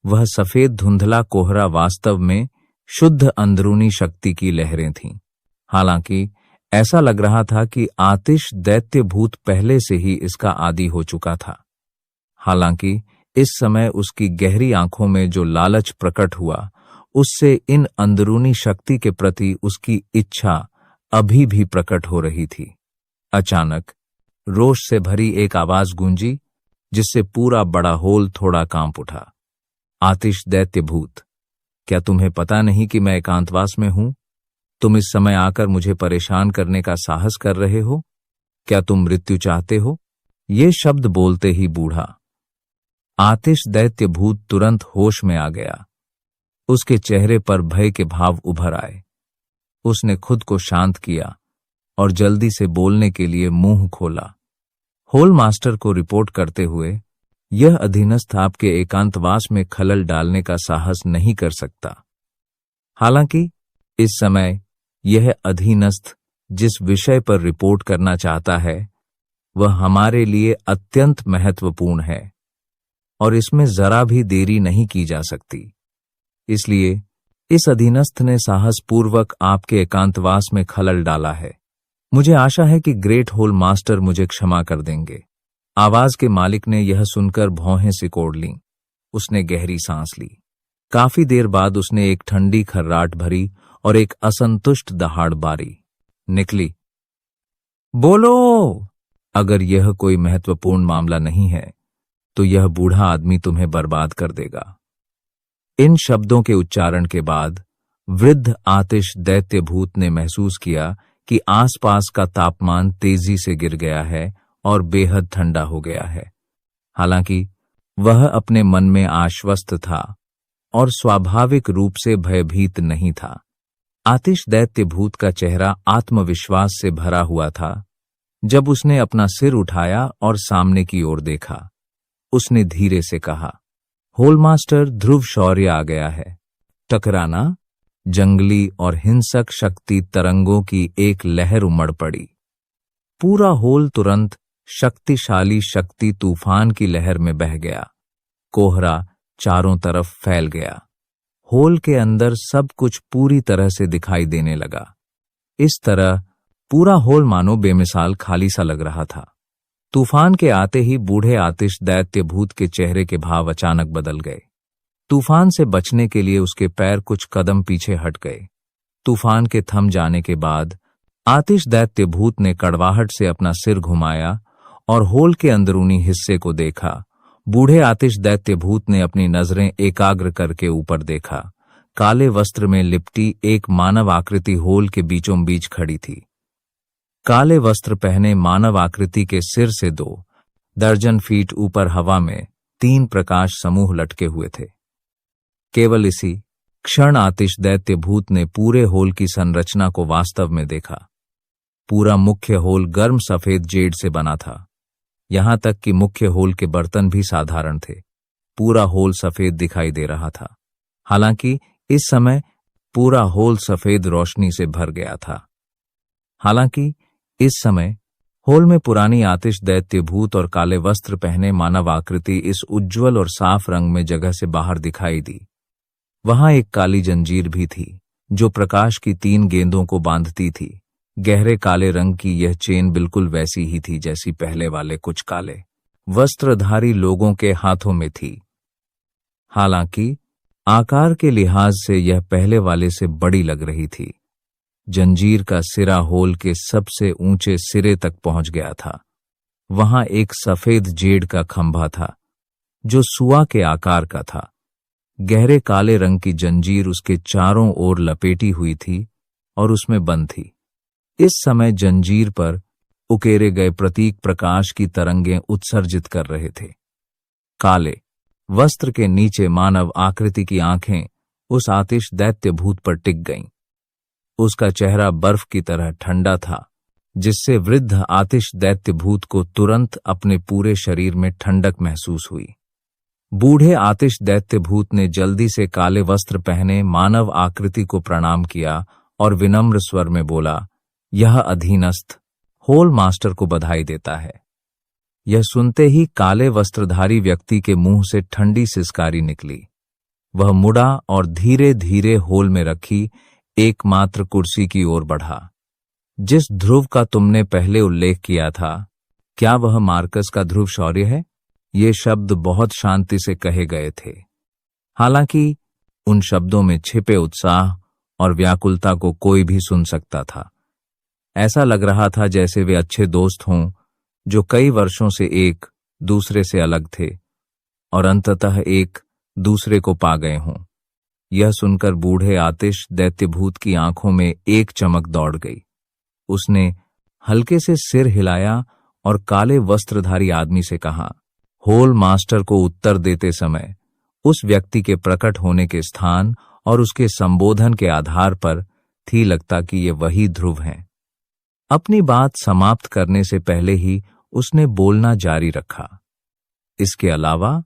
वह सफेद धुंधला कोहरा वास्तव में शुद्ध अंदरूनी शक्ति की लहरें थीं। हालांकि ऐसा लग रहा था कि आतिश दैत्यभूत पहले से ही इसका आदी हो चुका था। हालांकि इस समय उसकी गहरी आंखों में जो लालच प्रकट हुआ, उससे इन अंदरूनी शक्ति के प्रति उसकी इच्छा अभी भी प्रकट हो रही थी। अचानक रोष से भरी एक आवाज गूंजी, जिससे पूरा बड़ा होल थोड़ा कांप उठा। आतिश दैत्यभूत, क्या तुम्हें पता नहीं कि मैं एकांतवास में हूं? तुम इस समय आकर मुझे परेशान करने का साहस कर रहे हो? क्या तुम मृत्यु चाहते हो? ये शब्द बोलते ही बूढ़ा आतिश दैत्यभूत तुरंत होश में आ गया। उसके चेहरे पर भय के भाव उभर आए। उसने खुद को शांत किया और जल्दी से बोलने के लिए मुंह खोला। होल मास्टर को रिपोर्ट करते हुए, यह अधीनस्थ आपके एकांतवास में खलल डालने का साहस नहीं कर सकता। हालांकि इस समय यह अधीनस्थ जिस विषय पर रिपोर्ट करना चाहता है वह हमारे लिए अत्यंत महत्वपूर्ण है और इसमें जरा भी देरी नहीं की जा सकती। इसलिए इस अधीनस्थ ने साहसपूर्वक आपके एकांतवास में खलल डाला है। मुझे आशा है कि ग्रेट होल मास्टर मुझे क्षमा कर देंगे। आवाज के मालिक ने यह सुनकर भौहें सिकोड़ लीं। उसने गहरी सांस ली। काफी देर बाद उसने एक ठंडी खर्राट भरी और एक असंतुष्ट दहाड़ बारी निकली। बोलो। अगर यह कोई महत्वपूर्ण मामला नहीं है तो यह बूढ़ा आदमी तुम्हें बर्बाद कर देगा। इन शब्दों के उच्चारण के बाद वृद्ध आतिश दैत्य भूत ने महसूस किया कि आसपास का तापमान तेजी से गिर गया है और बेहद ठंडा हो गया है। हालांकि वह अपने मन में आश्वस्त था और स्वाभाविक रूप से भयभीत नहीं था। आतिश दैत्य भूत का चेहरा आत्मविश्वास से भरा हुआ था। जब उसने अपना सिर उठाया और सामने की ओर देखा, उसने धीरे से कहा, होलमास्टर ध्रुव शौर्य आ गया है। टकराना। जंगली और हिंसक शक्ति तरंगों की एक लहर उमड़ पड़ी। पूरा होल तुरंत शक्तिशाली शक्ति तूफान की लहर में बह गया। कोहरा चारों तरफ फैल गया। होल के अंदर सब कुछ पूरी तरह से दिखाई देने लगा। इस तरह पूरा होल मानो बेमिसाल खाली सा लग रहा था। तूफान के आते ही बूढ़े आतिश दैत्य भूत के चेहरे के भाव अचानक बदल गए। तूफान से बचने के लिए उसके पैर कुछ कदम पीछे हट गए। तूफान के थम जाने के बाद आतिश दैत्य भूत ने कड़वाहट से अपना सिर घुमाया और होल के अंदरूनी हिस्से को देखा। बूढ़े आतिश दैत्य भूत ने अपनी नजरें एकाग्र करके ऊपर देखा। काले वस्त्र में लिपटी एक मानव आकृति होल के बीचों बीच खड़ी थी। काले वस्त्र पहने मानव आकृति के सिर से 2 दर्जन फीट ऊपर हवा में 3 प्रकाश समूह लटके हुए थे। केवल इसी क्षण आतिश दैत्य भूत ने पूरे होल की संरचना को वास्तव में देखा। पूरा मुख्य होल गर्म सफेद जेड से बना था। यहां तक कि मुख्य होल के बर्तन भी साधारण थे। पूरा होल सफेद दिखाई दे रहा था। हालांकि इस समय पूरा होल सफेद रोशनी से भर गया था। हालांकि इस समय होल में पुरानी आतिश दैत्य भूत और काले वस्त्र पहने मानव आकृति इस उज्जवल और साफ रंग में जगह से बाहर दिखाई दी। वहां एक काली जंजीर भी थी जो प्रकाश की 3 गेंदों को बांधती थी। गहरे काले रंग की यह चेन बिल्कुल वैसी ही थी जैसी पहले वाले कुछ काले वस्त्रधारी लोगों के हाथों में थी। हालांकि आकार के लिहाज से यह पहले वाले से बड़ी लग रही थी। जंजीर का सिरा होल के सबसे ऊंचे सिरे तक पहुंच गया था। वहां एक सफेद जेड का खंभा था जो सुआ के आकार का था। गहरे काले रंग की जंजीर उसके चारों ओर लपेटी हुई थी और उसमें बंद थी। इस समय जंजीर पर उकेरे गए प्रतीक प्रकाश की तरंगें उत्सर्जित कर रहे थे। काले वस्त्र के नीचे मानव आकृति की आंखें उस आतिश दैत्य भूत पर टिक गईं। उसका चेहरा बर्फ की तरह ठंडा था, जिससे वृद्ध आतिश दैत्य भूत को तुरंत अपने पूरे शरीर में ठंडक महसूस हुई। बूढ़े आतिश दैत्य भूत ने जल्दी से काले वस्त्र पहने मानव आकृति को प्रणाम किया और विनम्र स्वर में बोला, यह अधीनस्थ होल मास्टर को बधाई देता है। यह सुनते ही काले वस्त्रधारी व्यक्ति के मुंह से ठंडी सिसकारी निकली। वह मुड़ा और धीरे धीरे होल में रखी एकमात्र कुर्सी की ओर बढ़ा। जिस ध्रुव का तुमने पहले उल्लेख किया था, क्या वह मार्कस का ध्रुव शौर्य है? ये शब्द बहुत शांति से कहे गए थे। हालांकि उन शब्दों में छिपे उत्साह और व्याकुलता को कोई भी सुन सकता था। ऐसा लग रहा था जैसे वे अच्छे दोस्त हों जो कई वर्षों से एक दूसरे से अलग थे और अंततः एक दूसरे को पा गए हों। यह सुनकर बूढ़े आतिश दैत्य भूत की आंखों में एक चमक दौड़ गई। उसने हल्के से सिर हिलाया और काले वस्त्रधारी आदमी से कहा, होल मास्टर को उत्तर देते समय उस व्यक्ति के प्रकट होने के स्थान और उसके संबोधन के आधार पर थी लगता कि ये वही ध्रुव हैं। अपनी बात समाप्त करने से पहले ही उसने बोलना जारी रखा। इसके अलावा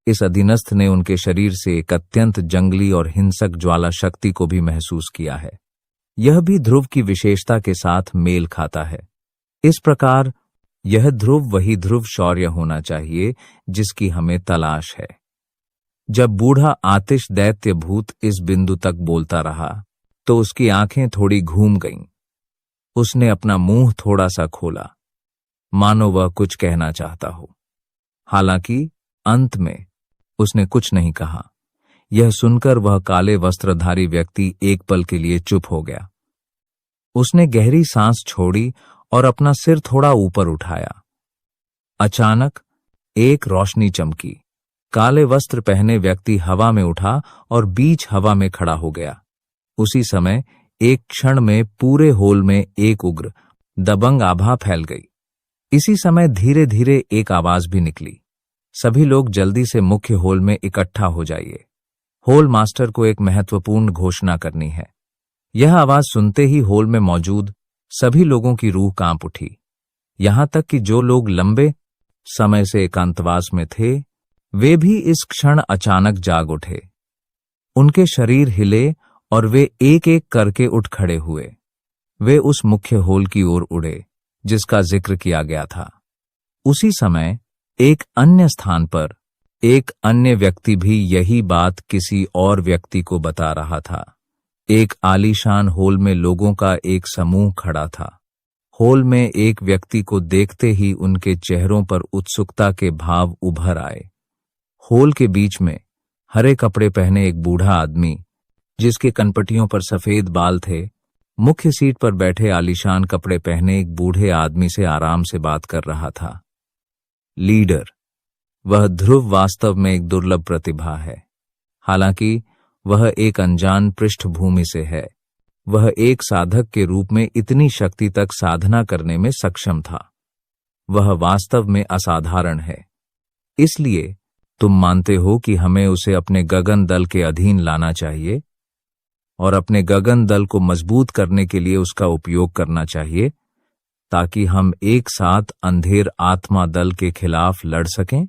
इस अधीनस्थ ने उनके शरीर से एक अत्यंत जंगली और हिंसक ज्वाला शक्ति को भी महसूस किया है। यह भी ध्रुव की विशेषता के साथ मेल खाता है। इस प्रकार यह ध्रुव वही ध्रुव शौर्य होना चाहिए जिसकी हमें तलाश है। जब बूढ़ा आतिश दैत्य भूत इस बिंदु तक बोलता रहा तो उसकी आंखें थोड़ी घूम गईं। उसने अपना मुंह थोड़ा सा खोला, मानो वह कुछ कहना चाहता हो। हालांकि अंत में उसने कुछ नहीं कहा। यह सुनकर वह काले वस्त्रधारी व्यक्ति एक पल के लिए चुप हो गया। उसने गहरी सांस छोड़ी और अपना सिर थोड़ा ऊपर उठाया। अचानक एक रोशनी चमकी। काले वस्त्र पहने व्यक्ति हवा में उठा और बीच हवा में खड़ा हो गया। उसी समय एक क्षण में पूरे हॉल में एक उग्र, दबंग आभा फैल गई। इसी समय धीरे धीरे एक आवाज भी निकली, सभी लोग जल्दी से मुख्य हॉल में इकट्ठा हो जाइए। हॉल मास्टर को एक महत्वपूर्ण घोषणा करनी है। यह आवाज सुनते ही हॉल में मौजूद सभी लोगों की रूह कांप उठी। यहां तक कि जो लोग लंबे समय से एकांतवास में थे, वे भी इस क्षण अचानक जाग उठे। उनके शरीर हिले और वे एक एक करके उठ खड़े हुए। वे उस मुख्य हॉल की ओर उड़े जिसका जिक्र किया गया था। उसी समय एक अन्य स्थान पर एक अन्य व्यक्ति भी यही बात किसी और व्यक्ति को बता रहा था। एक आलीशान हॉल में लोगों का एक समूह खड़ा था। हॉल में एक व्यक्ति को देखते ही उनके चेहरों पर उत्सुकता के भाव उभर आए। हॉल के बीच में हरे कपड़े पहने एक बूढ़ा आदमी, जिसके कनपटियों पर सफेद बाल थे, मुख्य सीट पर बैठे आलीशान कपड़े पहने एक बूढ़े आदमी से आराम से बात कर रहा था। लीडर, वह ध्रुव वास्तव में एक दुर्लभ प्रतिभा है। हालांकि वह एक अनजान पृष्ठभूमि से है, वह एक साधक के रूप में इतनी शक्ति तक साधना करने में सक्षम था। वह वास्तव में असाधारण है। इसलिए तुम मानते हो कि हमें उसे अपने गगन दल के अधीन लाना चाहिए और अपने गगन दल को मजबूत करने के लिए उसका उपयोग करना चाहिए, ताकि हम एक साथ अंधेर आत्मा दल के खिलाफ लड़ सकें।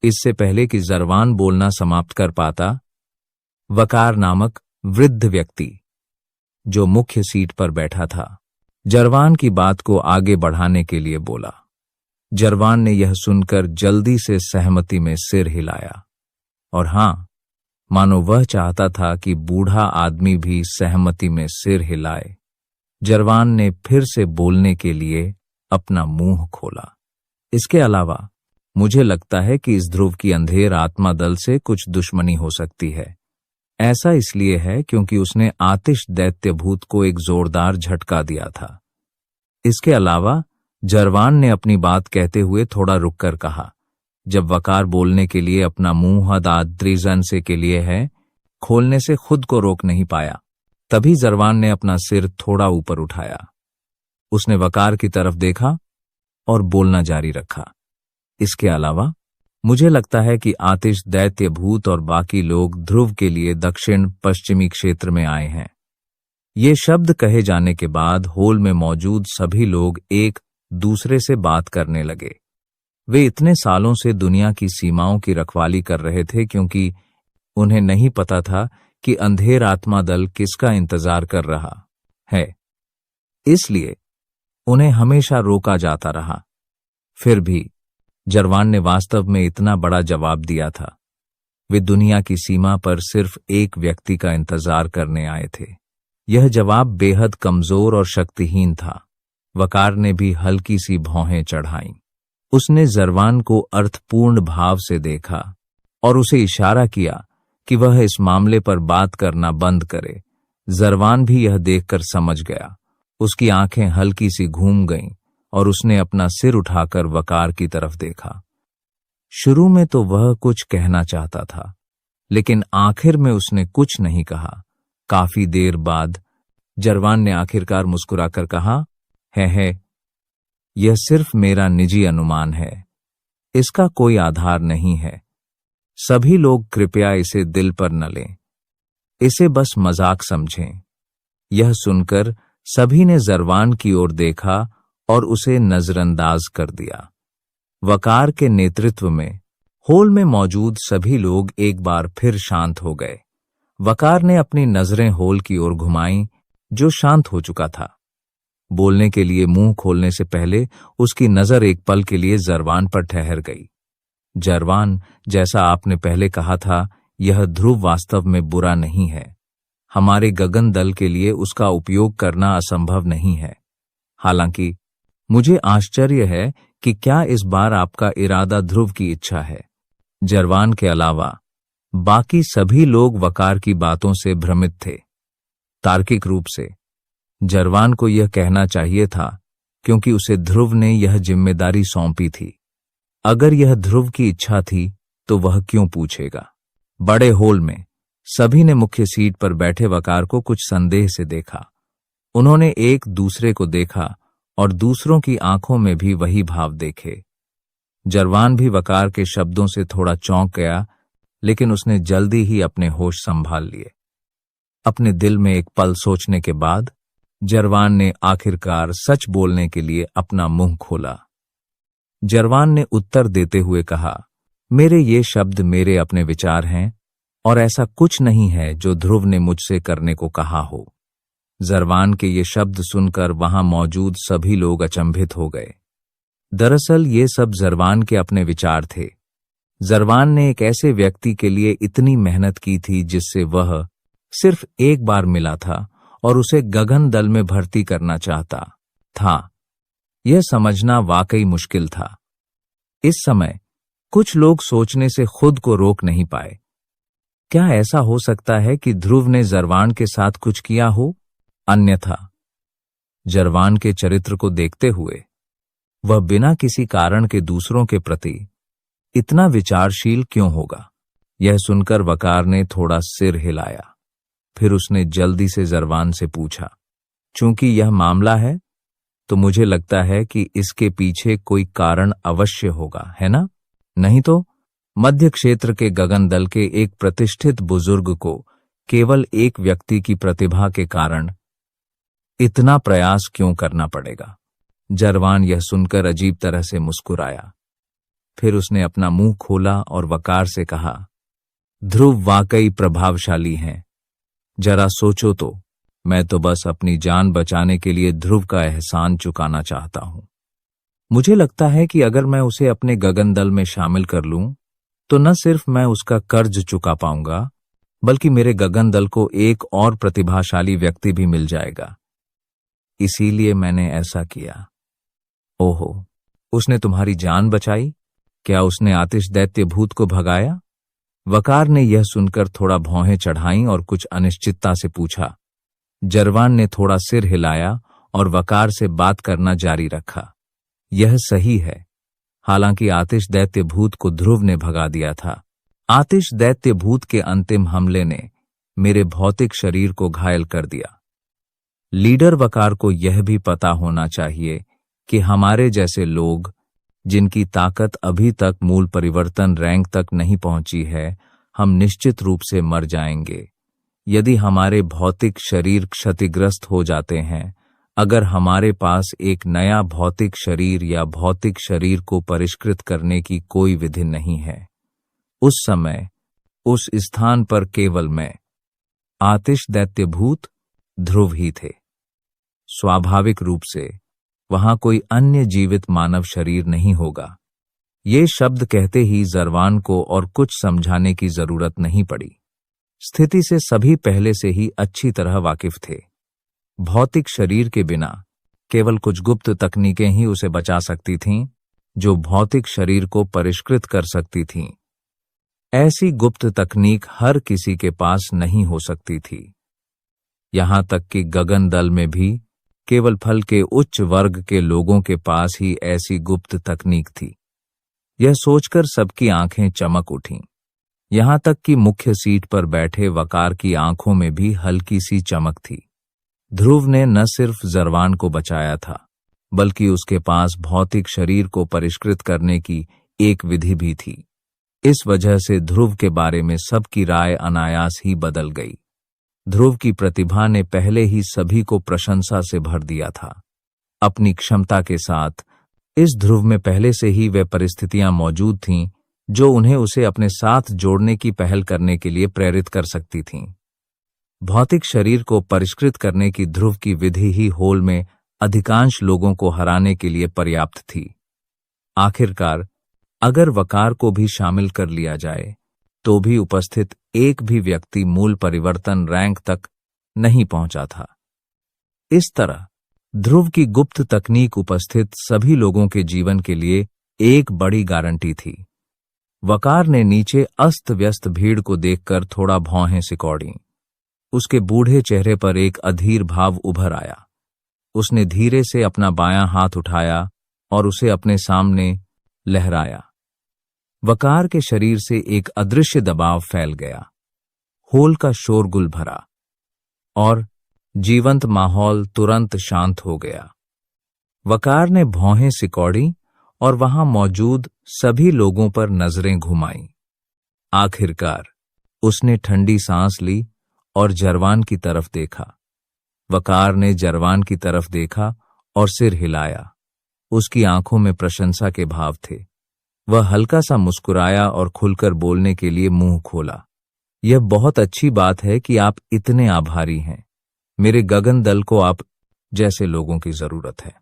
इससे पहले कि जरवान बोलना समाप्त कर पाता, वकार नामक वृद्ध व्यक्ति, जो मुख्य सीट पर बैठा था, जरवान की बात को आगे बढ़ाने के लिए बोला। जरवान ने यह सुनकर जल्दी से सहमति में सिर हिलाया, और हां, मानो वह चाहता था कि बूढ़ा आदमी भी सहमति में सिर हिलाए। जरवान ने फिर से बोलने के लिए अपना मुंह खोला। इसके अलावा मुझे लगता है कि इस ध्रुव की अंधेर आत्मा दल से कुछ दुश्मनी हो सकती है। ऐसा इसलिए है क्योंकि उसने आतिश दैत्य भूत को एक जोरदार झटका दिया था। इसके अलावा जरवान ने अपनी बात कहते हुए थोड़ा रुककर कहा, जब वकार बोलने के लिए अपना मुंह दाद्रिजन से के लिए है, खोलने से खुद को रोक नहीं पाया। तभी जरवान ने अपना सिर थोड़ा ऊपर उठाया। उसने वकार की तरफ देखा और बोलना जारी रखा। इसके अलावा मुझे लगता है कि आतिश दैत्य भूत और बाकी लोग ध्रुव के लिए दक्षिण पश्चिमी क्षेत्र में आए हैं। ये शब्द कहे जाने के बाद हॉल में मौजूद सभी लोग एक दूसरे से बात करने लगे। वे इतने सालों से दुनिया की सीमाओं की रखवाली कर रहे थे क्योंकि उन्हें नहीं पता था कि अंधेर आत्मा दल किसका इंतजार कर रहा है। इसलिए उन्हें हमेशा रोका जाता रहा। फिर भी जरवान ने वास्तव में इतना बड़ा जवाब दिया था। वे दुनिया की सीमा पर सिर्फ एक व्यक्ति का इंतजार करने आए थे। यह जवाब बेहद कमजोर और शक्तिहीन था। वकार ने भी हल्की सी भौहें चढ़ाईं। उसने जरवान को अर्थपूर्ण भाव से देखा और उसे इशारा किया कि वह इस मामले पर बात करना बंद करे। जरवान भी यह देखकर समझ गया। उसकी आंखें हल्की सी घूम गईं और उसने अपना सिर उठाकर वकार की तरफ देखा। शुरू में तो वह कुछ कहना चाहता था, लेकिन आखिर में उसने कुछ नहीं कहा। काफी देर बाद जरवान ने आखिरकार मुस्कुराकर कहा, है, यह सिर्फ मेरा निजी अनुमान है, इसका कोई आधार नहीं है। सभी लोग कृपया इसे दिल पर न लें, इसे बस मजाक समझें। यह सुनकर सभी ने जरवान की ओर देखा और उसे नजरअंदाज कर दिया। वकार के नेतृत्व में हॉल में मौजूद सभी लोग एक बार फिर शांत हो गए। वकार ने अपनी नजरें हॉल की ओर घुमाईं, जो शांत हो चुका था। बोलने के लिए मुंह खोलने से पहले उसकी नजर एक पल के लिए जरवान पर ठहर गई। जरवान, जैसा आपने पहले कहा था, यह ध्रुव वास्तव में बुरा नहीं है। हमारे गगन दल के लिए उसका उपयोग करना असंभव नहीं है। हालांकि मुझे आश्चर्य है कि क्या इस बार आपका इरादा ध्रुव की इच्छा है। जरवान के अलावा बाकी सभी लोग वकार की बातों से भ्रमित थे। तार्किक रूप से जरवान को यह कहना चाहिए था, क्योंकि उसे ध्रुव ने यह जिम्मेदारी सौंपी थी। अगर यह ध्रुव की इच्छा थी तो वह क्यों पूछेगा। बड़े हॉल में सभी ने मुख्य सीट पर बैठे वकार को कुछ संदेह से देखा। उन्होंने एक दूसरे को देखा और दूसरों की आंखों में भी वही भाव देखे। जरवान भी वकार के शब्दों से थोड़ा चौंक गया, लेकिन उसने जल्दी ही अपने होश संभाल लिए। अपने दिल में एक पल सोचने के बाद जरवान ने आखिरकार सच बोलने के लिए अपना मुंह खोला। जरवान ने उत्तर देते हुए कहा, मेरे ये शब्द मेरे अपने विचार हैं और ऐसा कुछ नहीं है जो ध्रुव ने मुझसे करने को कहा हो। जरवान के ये शब्द सुनकर वहां मौजूद सभी लोग अचंभित हो गए। दरअसल ये सब जरवान के अपने विचार थे। जरवान ने एक ऐसे व्यक्ति के लिए इतनी मेहनत की थी जिससे वह सिर्फ एक बार मिला था और उसे गगन दल में भर्ती करना चाहता था। यह समझना वाकई मुश्किल था। इस समय कुछ लोग सोचने से खुद को रोक नहीं पाए। क्या ऐसा हो सकता है कि ध्रुव ने जरवान के साथ कुछ किया हो? अन्यथा जरवान के चरित्र को देखते हुए वह बिना किसी कारण के दूसरों के प्रति इतना विचारशील क्यों होगा? यह सुनकर वकार ने थोड़ा सिर हिलाया। फिर उसने जल्दी से जरवान से पूछा, चूंकि यह मामला है तो मुझे लगता है कि इसके पीछे कोई कारण अवश्य होगा, है ना? नहीं तो मध्य क्षेत्र के गगन दल के एक प्रतिष्ठित बुजुर्ग को केवल एक व्यक्ति की प्रतिभा के कारण इतना प्रयास क्यों करना पड़ेगा? जरवान यह सुनकर अजीब तरह से मुस्कुराया। फिर उसने अपना मुंह खोला और वकार से कहा, ध्रुव वाकई प्रभावशाली हैं। जरा सोचो तो, मैं तो बस अपनी जान बचाने के लिए ध्रुव का एहसान चुकाना चाहता हूं। मुझे लगता है कि अगर मैं उसे अपने गगन दल में शामिल कर लूं तो न सिर्फ मैं उसका कर्ज चुका पाऊंगा, बल्कि मेरे गगन दल को एक और प्रतिभाशाली व्यक्ति भी मिल जाएगा। इसीलिए मैंने ऐसा किया। ओहो, उसने तुम्हारी जान बचाई? क्या उसने आतिश दैत्य भूत को भगाया? वकार ने यह सुनकर थोड़ा भौहें चढ़ाईं और कुछ अनिश्चितता से पूछा। जरवान ने थोड़ा सिर हिलाया और वकार से बात करना जारी रखा। यह सही है। हालांकि आतिश दैत्य भूत को ध्रुव ने भगा दिया था। आतिश दैत्य भूत के अंतिम हमले ने मेरे भौतिक शरीर को घायल कर दिया। लीडर वकार को यह भी पता होना चाहिए कि हमारे जैसे लोग, जिनकी ताकत अभी तक मूल परिवर्तन रैंक तक नहीं पहुंची है, हम निश्चित रूप से मर जाएंगे यदि हमारे भौतिक शरीर क्षतिग्रस्त हो जाते हैं। अगर हमारे पास एक नया भौतिक शरीर या भौतिक शरीर को परिष्कृत करने की कोई विधि नहीं है, उस समय उस स्थान पर केवल मैं, आतिश दैत्य भूत, ध्रुव ही थे। स्वाभाविक रूप से वहां कोई अन्य जीवित मानव शरीर नहीं होगा। ये शब्द कहते ही जरवान को और कुछ समझाने की जरूरत नहीं पड़ी। स्थिति से सभी पहले से ही अच्छी तरह वाकिफ थे। भौतिक शरीर के बिना केवल कुछ गुप्त तकनीकें ही उसे बचा सकती थीं, जो भौतिक शरीर को परिष्कृत कर सकती थीं। ऐसी गुप्त तकनीक हर किसी के पास नहीं हो सकती थी। यहां तक कि गगन दल में भी केवल फल के उच्च वर्ग के लोगों के पास ही ऐसी गुप्त तकनीक थी। यह सोचकर सबकी आंखें चमक उठीं। यहां तक कि मुख्य सीट पर बैठे वकार की आंखों में भी हल्की सी चमक थी। ध्रुव ने न सिर्फ जरवान को बचाया था, बल्कि उसके पास भौतिक शरीर को परिष्कृत करने की एक विधि भी थी। इस वजह से ध्रुव के बारे में सबकी राय अनायास ही बदल गई। ध्रुव की प्रतिभा ने पहले ही सभी को प्रशंसा से भर दिया था। अपनी क्षमता के साथ इस ध्रुव में पहले से ही वे परिस्थितियां मौजूद थीं जो उन्हें उसे अपने साथ जोड़ने की पहल करने के लिए प्रेरित कर सकती थीं। भौतिक शरीर को परिष्कृत करने की ध्रुव की विधि ही होल में अधिकांश लोगों को हराने के लिए पर्याप्त थी। आखिरकार अगर वकार को भी शामिल कर लिया जाए तो भी उपस्थित एक भी व्यक्ति मूल परिवर्तन रैंक तक नहीं पहुंचा था। इस तरह ध्रुव की गुप्त तकनीक उपस्थित सभी लोगों के जीवन के लिए एक बड़ी गारंटी थी। वकार ने नीचे अस्त व्यस्त भीड़ को देखकर थोड़ा भौहें सिकोड़ी। उसके बूढ़े चेहरे पर एक अधीर भाव उभर आया। उसने धीरे से अपना बायां हाथ उठाया और उसे अपने सामने लहराया। वकार के शरीर से एक अदृश्य दबाव फैल गया। होल का शोरगुल भरा और जीवंत माहौल तुरंत शांत हो गया। वकार ने भौहें सिकोड़ी और वहां मौजूद सभी लोगों पर नजरें घुमाईं। आखिरकार उसने ठंडी सांस ली और जरवान की तरफ देखा। वकार ने जरवान की तरफ देखा और सिर हिलाया। उसकी आंखों में प्रशंसा के भाव थे। वह हल्का सा मुस्कुराया और खुलकर बोलने के लिए मुंह खोला। यह बहुत अच्छी बात है कि आप इतने आभारी हैं। मेरे गगन दल को आप जैसे लोगों की जरूरत है।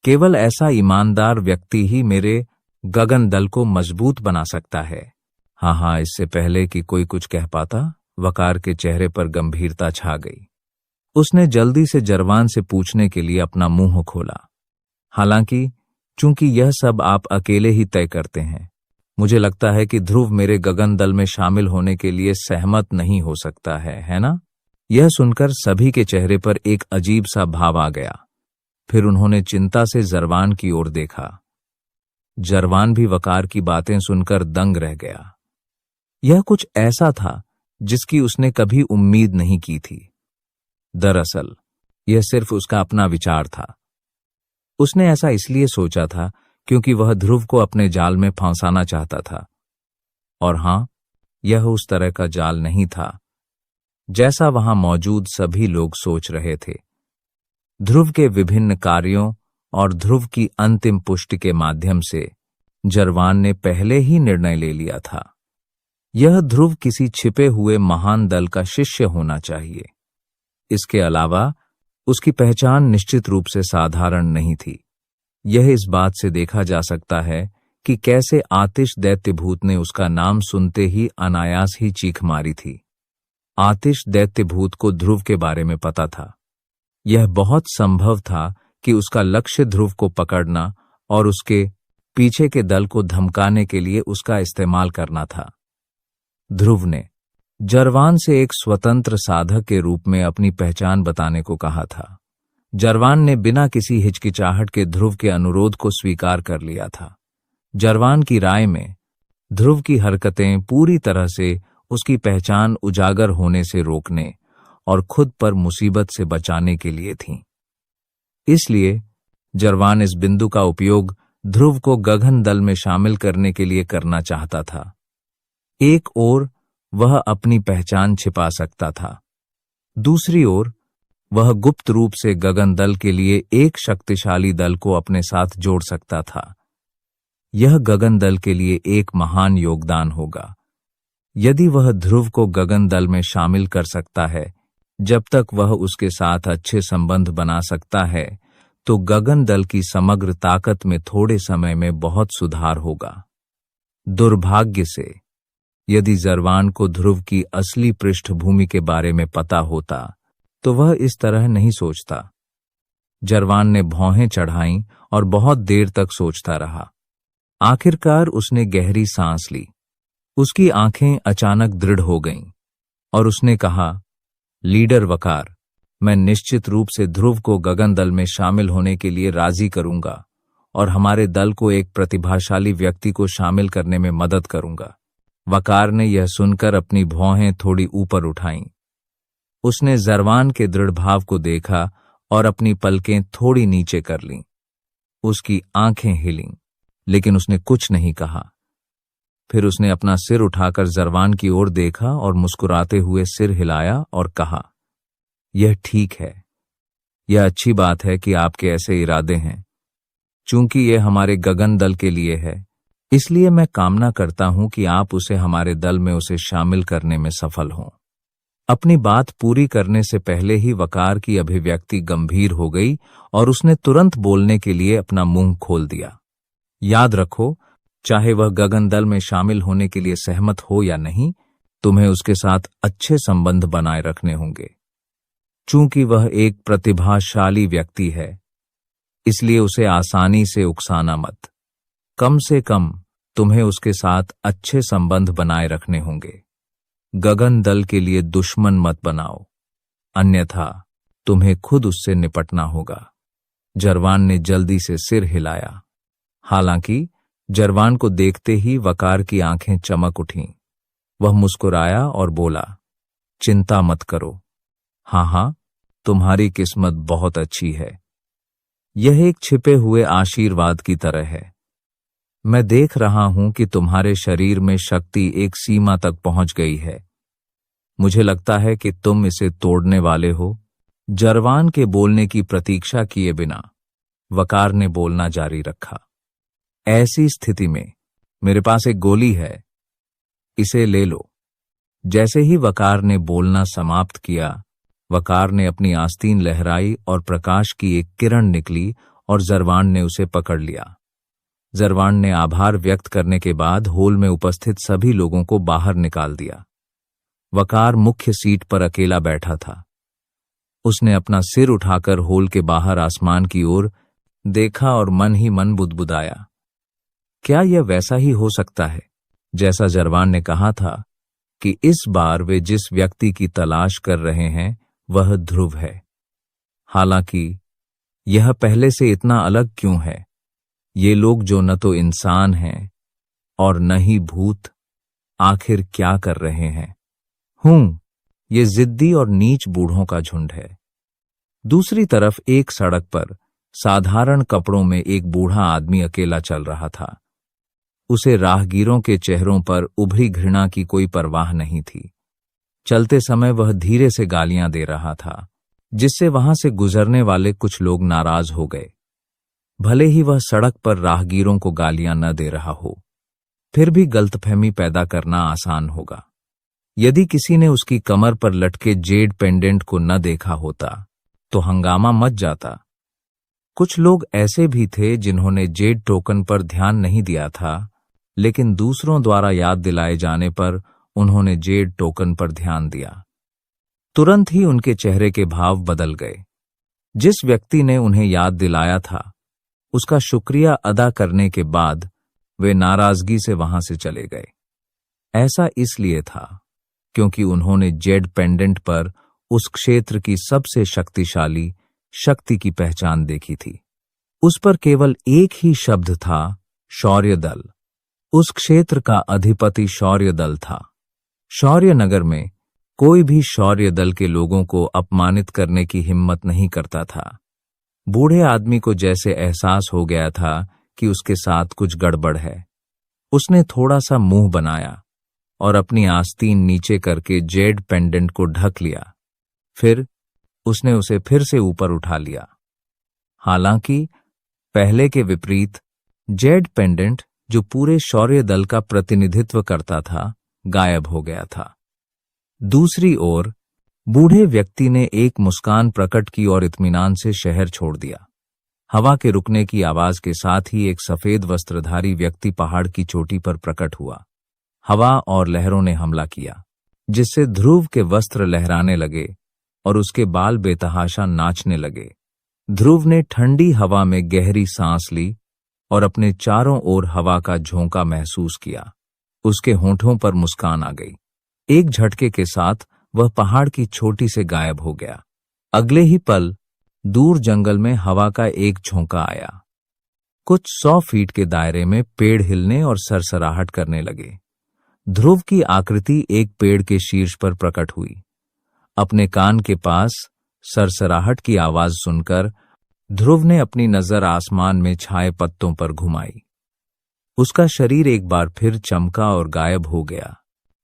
केवल ऐसा ईमानदार व्यक्ति ही मेरे गगन दल को मजबूत बना सकता है। हाँ, इससे पहले कि कोई कुछ कह पाता, वकार के चेहरे पर गंभीरता छा गई। उसने जल्दी से जरवान से पूछने के लिए अपना मुंह खोला। हालांकि चूंकि यह सब आप अकेले ही तय करते हैं, मुझे लगता है कि ध्रुव मेरे गगन दल में शामिल होने के लिए सहमत नहीं हो सकता है ना? यह सुनकर सभी के चेहरे पर एक अजीब सा भाव आ गया। फिर उन्होंने चिंता से जरवान की ओर देखा। जरवान भी वकार की बातें सुनकर दंग रह गया। यह कुछ ऐसा था जिसकी उसने कभी उम्मीद नहीं की थी। दरअसल यह सिर्फ उसका अपना विचार था। उसने ऐसा इसलिए सोचा था क्योंकि वह ध्रुव को अपने जाल में फंसाना चाहता था। और हां, यह उस तरह का जाल नहीं था जैसा वहां मौजूद सभी लोग सोच रहे थे। ध्रुव के विभिन्न कार्यों और ध्रुव की अंतिम पुष्टि के माध्यम से जरवान ने पहले ही निर्णय ले लिया था। यह ध्रुव किसी छिपे हुए महान दल का शिष्य होना चाहिए। इसके अलावा उसकी पहचान निश्चित रूप से साधारण नहीं थी। यह इस बात से देखा जा सकता है कि कैसे आतिश दैत्यभूत ने उसका नाम सुनते ही अनायास ही चीख मारी थी। आतिश दैत्यभूत को ध्रुव के बारे में पता था। यह बहुत संभव था कि उसका लक्ष्य ध्रुव को पकड़ना और उसके पीछे के दल को धमकाने के लिए उसका इस्तेमाल करना था। ध्रुव ने जरवान से एक स्वतंत्र साधक के रूप में अपनी पहचान बताने को कहा था। जरवान ने बिना किसी हिचकिचाहट के ध्रुव के अनुरोध को स्वीकार कर लिया था। जरवान की राय में ध्रुव की हरकतें पूरी तरह से उसकी पहचान उजागर होने से रोकने और खुद पर मुसीबत से बचाने के लिए थीं। इसलिए जरवान इस बिंदु का उपयोग ध्रुव को गगन दल में शामिल करने के लिए करना चाहता था। एक ओर वह अपनी पहचान छिपा सकता था, दूसरी ओर वह गुप्त रूप से गगन दल के लिए एक शक्तिशाली दल को अपने साथ जोड़ सकता था। यह गगन दल के लिए एक महान योगदान होगा। यदि वह ध्रुव को गगन दल में शामिल कर सकता है, जब तक वह उसके साथ अच्छे संबंध बना सकता है, तो गगन दल की समग्र ताकत में थोड़े समय में बहुत सुधार होगा। दुर्भाग्य से यदि जरवान को ध्रुव की असली पृष्ठभूमि के बारे में पता होता, तो वह इस तरह नहीं सोचता। जरवान ने भौहें चढ़ाईं और बहुत देर तक सोचता रहा। आखिरकार उसने गहरी सांस ली। उसकी आंखें अचानक दृढ़ हो गईं और उसने कहा, लीडर वकार, मैं निश्चित रूप से ध्रुव को गगन दल में शामिल होने के लिए राजी करूंगा और हमारे दल को एक प्रतिभाशाली व्यक्ति को शामिल करने में मदद करूंगा। वकार ने यह सुनकर अपनी भौहें थोड़ी ऊपर उठाईं। उसने जरवान के दृढ़ भाव को देखा और अपनी पलकें थोड़ी नीचे कर लीं। उसकी आंखें हिलीं, लेकिन उसने कुछ नहीं कहा। फिर उसने अपना सिर उठाकर जरवान की ओर देखा और मुस्कुराते हुए सिर हिलाया और कहा, यह ठीक है। यह अच्छी बात है कि आपके ऐसे इरादे हैं। चूंकि यह हमारे गगन दल के लिए है, इसलिए मैं कामना करता हूं कि आप उसे हमारे दल में उसे शामिल करने में सफल हों। अपनी बात पूरी करने से पहले ही वकार की अभिव्यक्ति गंभीर हो गई और उसने तुरंत बोलने के लिए अपना मुंह खोल दिया। याद रखो, चाहे वह गगन दल में शामिल होने के लिए सहमत हो या नहीं, तुम्हें उसके साथ अच्छे संबंध बनाए रखने होंगे। चूंकि वह एक प्रतिभाशाली व्यक्ति है, इसलिए उसे आसानी से उकसाना मत। कम से कम तुम्हें उसके साथ अच्छे संबंध बनाए रखने होंगे। गगन दल के लिए दुश्मन मत बनाओ, अन्यथा तुम्हें खुद उससे निपटना होगा। जरवान ने जल्दी से सिर हिलाया। हालांकि जरवान को देखते ही वकार की आंखें चमक उठीं। वह मुस्कुराया और बोला, चिंता मत करो। हाँ हाँ, तुम्हारी किस्मत बहुत अच्छी है। यह एक छिपे हुए आशीर्वाद की तरह है। मैं देख रहा हूं कि तुम्हारे शरीर में शक्ति एक सीमा तक पहुंच गई है। मुझे लगता है कि तुम इसे तोड़ने वाले हो। जरवान के बोलने की प्रतीक्षा किए बिना वकार ने बोलना जारी रखा। ऐसी स्थिति में मेरे पास एक गोली है, इसे ले लो। जैसे ही वकार ने बोलना समाप्त किया, वकार ने अपनी आस्तीन लहराई और प्रकाश की एक किरण निकली और जरवान ने उसे पकड़ लिया। जरवान ने आभार व्यक्त करने के बाद होल में उपस्थित सभी लोगों को बाहर निकाल दिया। वकार मुख्य सीट पर अकेला बैठा था। उसने अपना सिर उठाकर होल के बाहर आसमान की ओर देखा और मन ही मन बुदबुदाया, क्या यह वैसा ही हो सकता है जैसा जरवान ने कहा था कि इस बार वे जिस व्यक्ति की तलाश कर रहे हैं वह ध्रुव है। हालांकि यह पहले से इतना अलग क्यों है? ये लोग जो न तो इंसान हैं और न ही भूत, आखिर क्या कर रहे हैं? ये जिद्दी और नीच बूढ़ों का झुंड है। दूसरी तरफ एक सड़क पर साधारण कपड़ों में एक बूढ़ा आदमी अकेला चल रहा था। उसे राहगीरों के चेहरों पर उभरी घृणा की कोई परवाह नहीं थी। चलते समय वह धीरे से गालियां दे रहा था, जिससे वहां से गुजरने वाले कुछ लोग नाराज हो गए। भले ही वह सड़क पर राहगीरों को गालियां न दे रहा हो, फिर भी गलतफहमी पैदा करना आसान होगा। यदि किसी ने उसकी कमर पर लटके जेड पेंडेंट को न देखा होता तो हंगामा मच जाता। कुछ लोग ऐसे भी थे जिन्होंने जेड टोकन पर ध्यान नहीं दिया था, लेकिन दूसरों द्वारा याद दिलाए जाने पर उन्होंने जेड टोकन पर ध्यान दिया। तुरंत ही उनके चेहरे के भाव बदल गए। जिस व्यक्ति ने उन्हें याद दिलाया था, उसका शुक्रिया अदा करने के बाद वे नाराजगी से वहां से चले गए। ऐसा इसलिए था क्योंकि उन्होंने जेड पेंडेंट पर उस क्षेत्र की सबसे शक्तिशाली शक्ति की पहचान देखी थी। उस पर केवल एक ही शब्द था, शौर्य दल। उस क्षेत्र का अधिपति शौर्य दल था। शौर्य नगर में कोई भी शौर्य दल के लोगों को अपमानित करने की हिम्मत नहीं करता था। बूढ़े आदमी को जैसे एहसास हो गया था कि उसके साथ कुछ गड़बड़ है। उसने थोड़ा सा मुंह बनाया और अपनी आस्तीन नीचे करके जेड पेंडेंट को ढक लिया। फिर उसने उसे फिर से ऊपर उठा लिया। हालांकि पहले के विपरीत जेड पेंडेंट, जो पूरे शौर्य दल का प्रतिनिधित्व करता था, गायब हो गया था। दूसरी ओर बूढ़े व्यक्ति ने एक मुस्कान प्रकट की और इत्मीनान से शहर छोड़ दिया। हवा के रुकने की आवाज के साथ ही एक सफेद वस्त्रधारी व्यक्ति पहाड़ की चोटी पर प्रकट हुआ। हवा और लहरों ने हमला किया, जिससे ध्रुव के वस्त्र लहराने लगे और उसके बाल बेतहाशा नाचने लगे। ध्रुव ने ठंडी हवा में गहरी सांस ली और अपने चारों ओर हवा का झोंका महसूस किया। उसके होंठों पर मुस्कान आ गई। एक झटके के साथ वह पहाड़ की चोटी से गायब हो गया। अगले ही पल दूर जंगल में हवा का एक झोंका आया। कुछ 100 फीट के दायरे में पेड़ हिलने और सरसराहट करने लगे। ध्रुव की आकृति एक पेड़ के शीर्ष पर प्रकट हुई। अपने कान के पास सरसराहट की आवाज सुनकर ध्रुव ने अपनी नजर आसमान में छाए पत्तों पर घुमाई। उसका शरीर एक बार फिर चमका और गायब हो गया।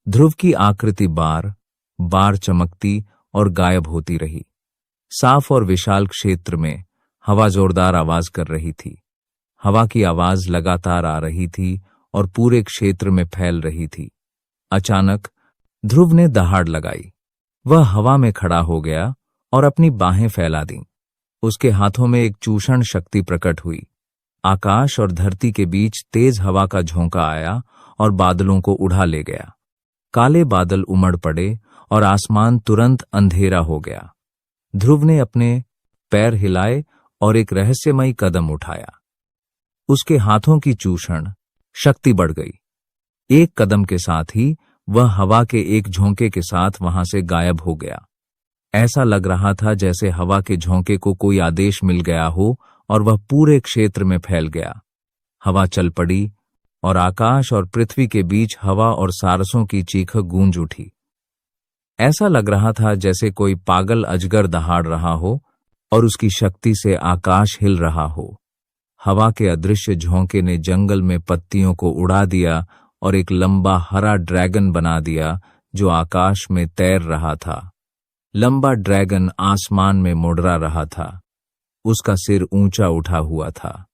ध्रुव की आकृति बार बार चमकती और गायब होती रही। साफ और विशाल क्षेत्र में हवा जोरदार आवाज कर रही थी। हवा की आवाज लगातार आ रही थी और पूरे क्षेत्र में फैल रही थी। अचानक ध्रुव ने दहाड़ लगाई। वह हवा में खड़ा हो गया और अपनी बाहें फैला दी। उसके हाथों में एक चूषण शक्ति प्रकट हुई। आकाश और धरती के बीच तेज हवा का झोंका आया और बादलों को उड़ा ले गया। काले बादल उमड़ पड़े और आसमान तुरंत अंधेरा हो गया। ध्रुव ने अपने पैर हिलाए और एक रहस्यमयी कदम उठाया। उसके हाथों की चूषण शक्ति बढ़ गई। एक कदम के साथ ही वह हवा के एक झोंके के साथ वहां से गायब हो गया। ऐसा लग रहा था जैसे हवा के झोंके को कोई आदेश मिल गया हो और वह पूरे क्षेत्र में फैल गया। हवा चल पड़ी और आकाश और पृथ्वी के बीच हवा और सारसों की चीख गूंज उठी। ऐसा लग रहा था जैसे कोई पागल अजगर दहाड़ रहा हो और उसकी शक्ति से आकाश हिल रहा हो। हवा के अदृश्य झोंके ने जंगल में पत्तियों को उड़ा दिया और एक लंबा हरा ड्रैगन बना दिया जो आकाश में तैर रहा था। लंबा ड्रैगन आसमान में मुड़रा रहा था। उसका सिर ऊंचा उठा हुआ था।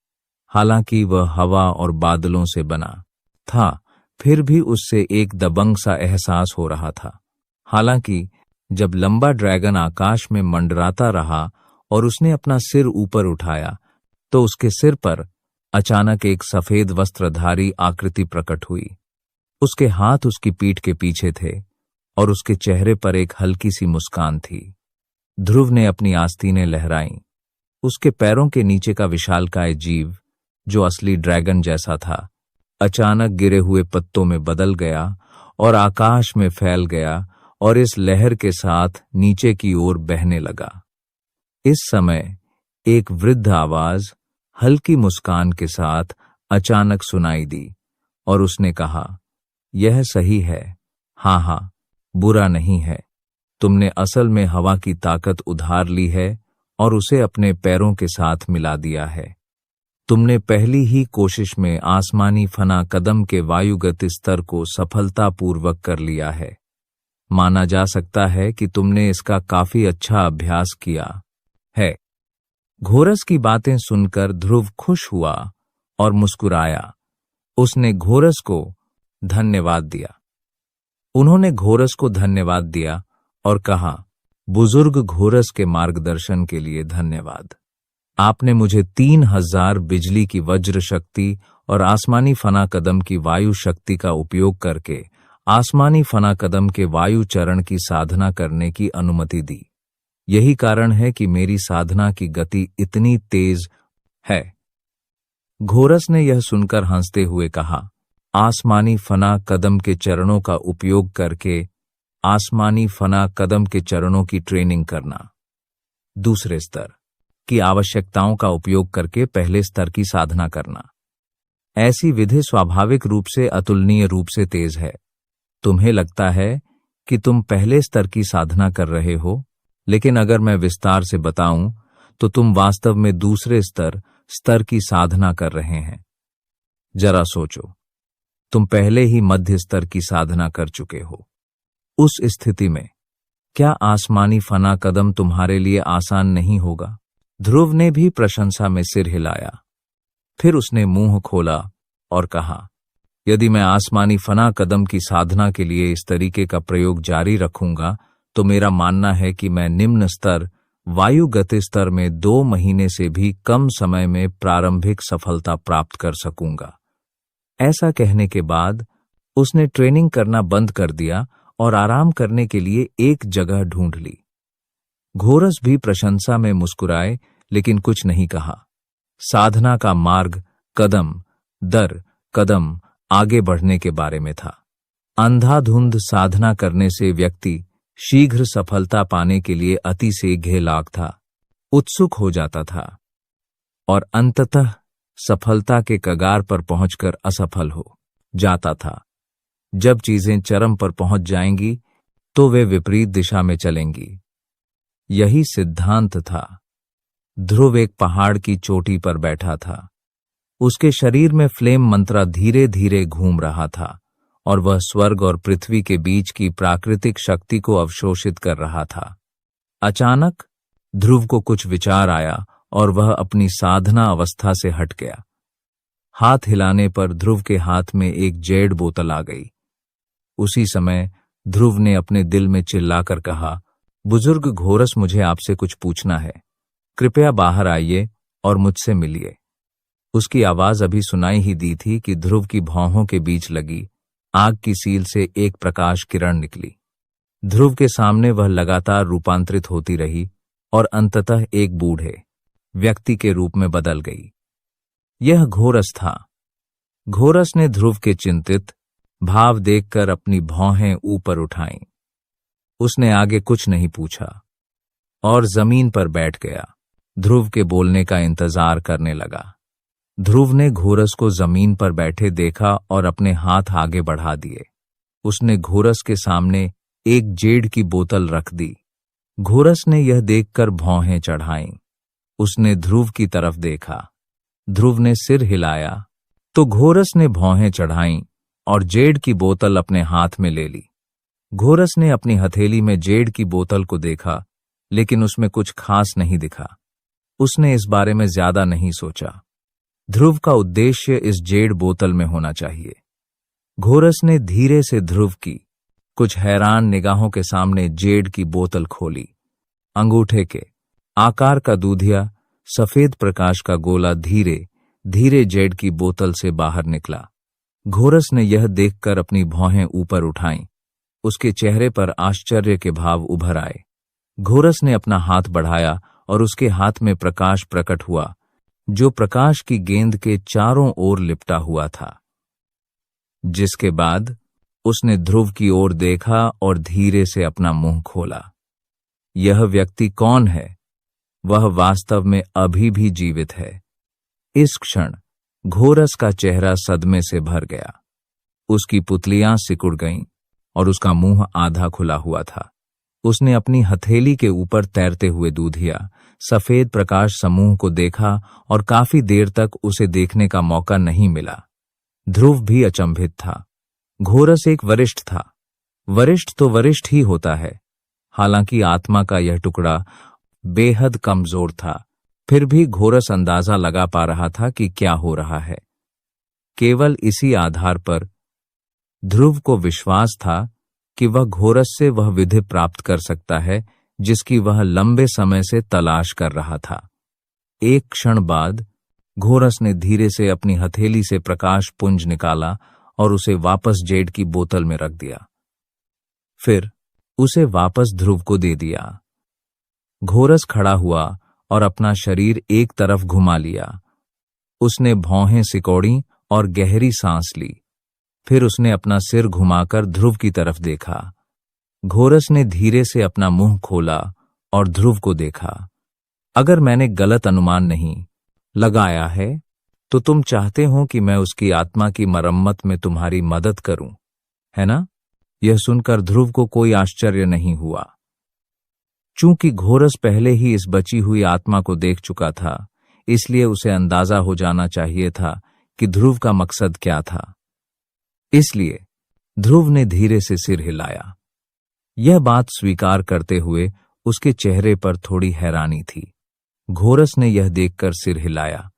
हालांकि वह हवा और बादलों से बना था, फिर भी उससे एक दबंग सा एहसास हो रहा था। हालांकि जब लंबा ड्रैगन आकाश में मंडराता रहा और उसने अपना सिर ऊपर उठाया तो उसके सिर पर अचानक एक सफेद वस्त्रधारी आकृति प्रकट हुई। उसके हाथ उसकी पीठ के पीछे थे और उसके चेहरे पर एक हल्की सी मुस्कान थी। ध्रुव ने अपनी आस्तीनें लहराईं। उसके पैरों के नीचे का विशालकाय जीव, जो असली ड्रैगन जैसा था, अचानक गिरे हुए पत्तों में बदल गया और आकाश में फैल गया और इस लहर के साथ नीचे की ओर बहने लगा। इस समय एक वृद्ध आवाज हल्की मुस्कान के साथ अचानक सुनाई दी और उसने कहा, यह सही है। हाँ हाँ, बुरा नहीं है। तुमने असल में हवा की ताकत उधार ली है और उसे अपने पैरों के साथ मिला दिया है। तुमने पहली ही कोशिश में आसमानी फना कदम के वायुगत स्तर को सफलतापूर्वक कर लिया है। माना जा सकता है कि तुमने इसका काफी अच्छा अभ्यास किया है। घोरस की बातें सुनकर ध्रुव खुश हुआ और मुस्कुराया। उसने घोरस को धन्यवाद दिया। उन्होंने घोरस को धन्यवाद दिया और कहा, बुजुर्ग घोरस के मार्गदर्शन के लिए धन्यवाद। आपने मुझे 3000 बिजली की वज्र शक्ति और आसमानी फना कदम की वायु शक्ति का उपयोग करके आसमानी फना कदम के वायु चरण की साधना करने की अनुमति दी। यही कारण है कि मेरी साधना की गति इतनी तेज है। घोरस ने यह सुनकर हंसते हुए कहा, आसमानी फना कदम के चरणों का उपयोग करके आसमानी फना कदम के चरणों की ट्रेनिंग करना। दूसरे स्तर की आवश्यकताओं का उपयोग करके पहले स्तर की साधना करना। ऐसी विधि स्वाभाविक रूप से अतुलनीय रूप से तेज है। तुम्हें लगता है कि तुम पहले स्तर की साधना कर रहे हो, लेकिन अगर मैं विस्तार से बताऊं तो तुम वास्तव में दूसरे स्तर की साधना कर रहे हैं। जरा सोचो, तुम पहले ही मध्य स्तर की साधना कर चुके हो। उस स्थिति में क्या आसमानी फना कदम तुम्हारे लिए आसान नहीं होगा? ध्रुव ने भी प्रशंसा में सिर हिलाया। फिर उसने मुंह खोला और कहा, यदि मैं आसमानी फना कदम की साधना के लिए इस तरीके का प्रयोग जारी रखूंगा तो मेरा मानना है कि मैं निम्न स्तर वायु गति स्तर में 2 महीने से भी कम समय में प्रारंभिक सफलता प्राप्त कर सकूंगा। ऐसा कहने के बाद उसने ट्रेनिंग करना बंद कर दिया और आराम करने के लिए एक जगह ढूंढ ली। घोरस भी प्रशंसा में मुस्कुराए लेकिन कुछ नहीं कहा। साधना का मार्ग कदम दर कदम आगे बढ़ने के बारे में था। अंधाधुंध साधना करने से व्यक्ति शीघ्र सफलता पाने के लिए अति से घेलाग था, उत्सुक हो जाता था और अंततः सफलता के कगार पर पहुंचकर असफल हो जाता था। जब चीजें चरम पर पहुंच जाएंगी तो वे विपरीत दिशा में चलेंगी। यही सिद्धांत था। ध्रुव एक पहाड़ की चोटी पर बैठा था। उसके शरीर में फ्लेम मंत्रा धीरे धीरे घूम रहा था और वह स्वर्ग और पृथ्वी के बीच की प्राकृतिक शक्ति को अवशोषित कर रहा था। अचानक ध्रुव को कुछ विचार आया और वह अपनी साधना अवस्था से हट गया। हाथ हिलाने पर ध्रुव के हाथ में एक जेड बोतल आ गई। उसी समय ध्रुव ने अपने दिल में चिल्लाकर कहा, बुजुर्ग घोरस, मुझे आपसे कुछ पूछना है। कृपया बाहर आइए और मुझसे मिलिए। उसकी आवाज अभी सुनाई ही दी थी कि ध्रुव की भौहों के बीच लगी आग की सील से एक प्रकाश किरण निकली। ध्रुव के सामने वह लगातार रूपांतरित होती रही और अंततः एक बूढ़े व्यक्ति के रूप में बदल गई। यह घोरस था। घोरस ने ध्रुव के चिंतित भाव देखकर अपनी भौहें ऊपर उठाईं। उसने आगे कुछ नहीं पूछा और जमीन पर बैठ गया। ध्रुव के बोलने का इंतजार करने लगा। ध्रुव ने घोरस को जमीन पर बैठे देखा और अपने हाथ आगे बढ़ा दिए। उसने घोरस के सामने एक जेड की बोतल रख दी। घोरस ने यह देखकर भौहें चढ़ाईं। उसने ध्रुव की तरफ देखा। ध्रुव ने सिर हिलाया तो घोरस ने भौहें चढ़ाईं और जेड की बोतल अपने हाथ में ले ली। घोरस ने अपनी हथेली में जेड की बोतल को देखा, लेकिन उसमें कुछ खास नहीं दिखा। उसने इस बारे में ज्यादा नहीं सोचा। ध्रुव का उद्देश्य इस जेड बोतल में होना चाहिए। घोरस ने धीरे से ध्रुव की कुछ हैरान निगाहों के सामने जेड की बोतल खोली। अंगूठे के आकार का दूधिया सफेद प्रकाश का गोला धीरे धीरे जेड की बोतल से बाहर निकला। घोरस ने यह देखकर अपनी भौहें ऊपर उठाईं। उसके चेहरे पर आश्चर्य के भाव उभर आए। घोरस ने अपना हाथ बढ़ाया और उसके हाथ में प्रकाश प्रकट हुआ, जो प्रकाश की गेंद के चारों ओर लिपटा हुआ था। जिसके बाद उसने ध्रुव की ओर देखा और धीरे से अपना मुंह खोला। यह व्यक्ति कौन है? वह वास्तव में अभी भी जीवित है। इस क्षण घोरस का चेहरा सदमे से भर गया। उसकी पुतलियां सिकुड़ गईं और उसका मुंह आधा खुला हुआ था। उसने अपनी हथेली के ऊपर तैरते हुए दूधिया सफेद प्रकाश समूह को देखा और काफी देर तक उसे देखने का मौका नहीं मिला। ध्रुव भी अचंभित था। घोरस एक वरिष्ठ था। वरिष्ठ तो वरिष्ठ ही होता है। हालांकि आत्मा का यह टुकड़ा बेहद कमजोर था, फिर भी घोरस अंदाजा लगा पा रहा था कि क्या हो रहा है। केवल इसी आधार पर ध्रुव को विश्वास था कि वह घोरस से वह विधि प्राप्त कर सकता है जिसकी वह लंबे समय से तलाश कर रहा था। एक क्षण बाद घोरस ने धीरे से अपनी हथेली से प्रकाश पुंज निकाला और उसे वापस जेड की बोतल में रख दिया। फिर उसे वापस ध्रुव को दे दिया। घोरस खड़ा हुआ और अपना शरीर एक तरफ घुमा लिया। उसने भौहें सिकोड़ी और गहरी सांस ली। फिर उसने अपना सिर घुमाकर ध्रुव की तरफ देखा। घोरस ने धीरे से अपना मुंह खोला और ध्रुव को देखा। अगर मैंने गलत अनुमान नहीं लगाया है तो तुम चाहते हो कि मैं उसकी आत्मा की मरम्मत में तुम्हारी मदद करूं, है ना? यह सुनकर ध्रुव को कोई आश्चर्य नहीं हुआ। चूंकि घोरस पहले ही इस बची हुई आत्मा को देख चुका था, इसलिए उसे अंदाजा हो जाना चाहिए था कि ध्रुव का मकसद क्या था। इसलिए ध्रुव ने धीरे से सिर हिलाया। यह बात स्वीकार करते हुए उसके चेहरे पर थोड़ी हैरानी थी। घोरस ने यह देखकर सिर हिलाया।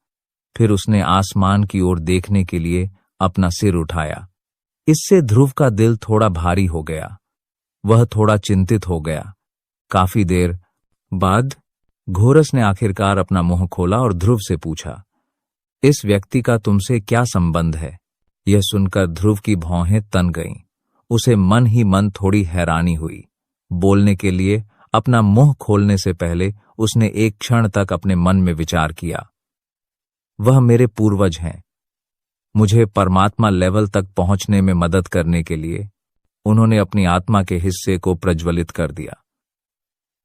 फिर उसने आसमान की ओर देखने के लिए अपना सिर उठाया। इससे ध्रुव का दिल थोड़ा भारी हो गया। वह थोड़ा चिंतित हो गया। काफी देर बाद घोरस ने आखिरकार अपना मुंह खोला और ध्रुव से पूछा, इस व्यक्ति का तुमसे क्या संबंध है? यह सुनकर ध्रुव की भौहें तन गईं। उसे मन ही मन थोड़ी हैरानी हुई। बोलने के लिए अपना मुंह खोलने से पहले उसने एक क्षण तक अपने मन में विचार किया। वह मेरे पूर्वज हैं। मुझे परमात्मा लेवल तक पहुंचने में मदद करने के लिए उन्होंने अपनी आत्मा के हिस्से को प्रज्वलित कर दिया।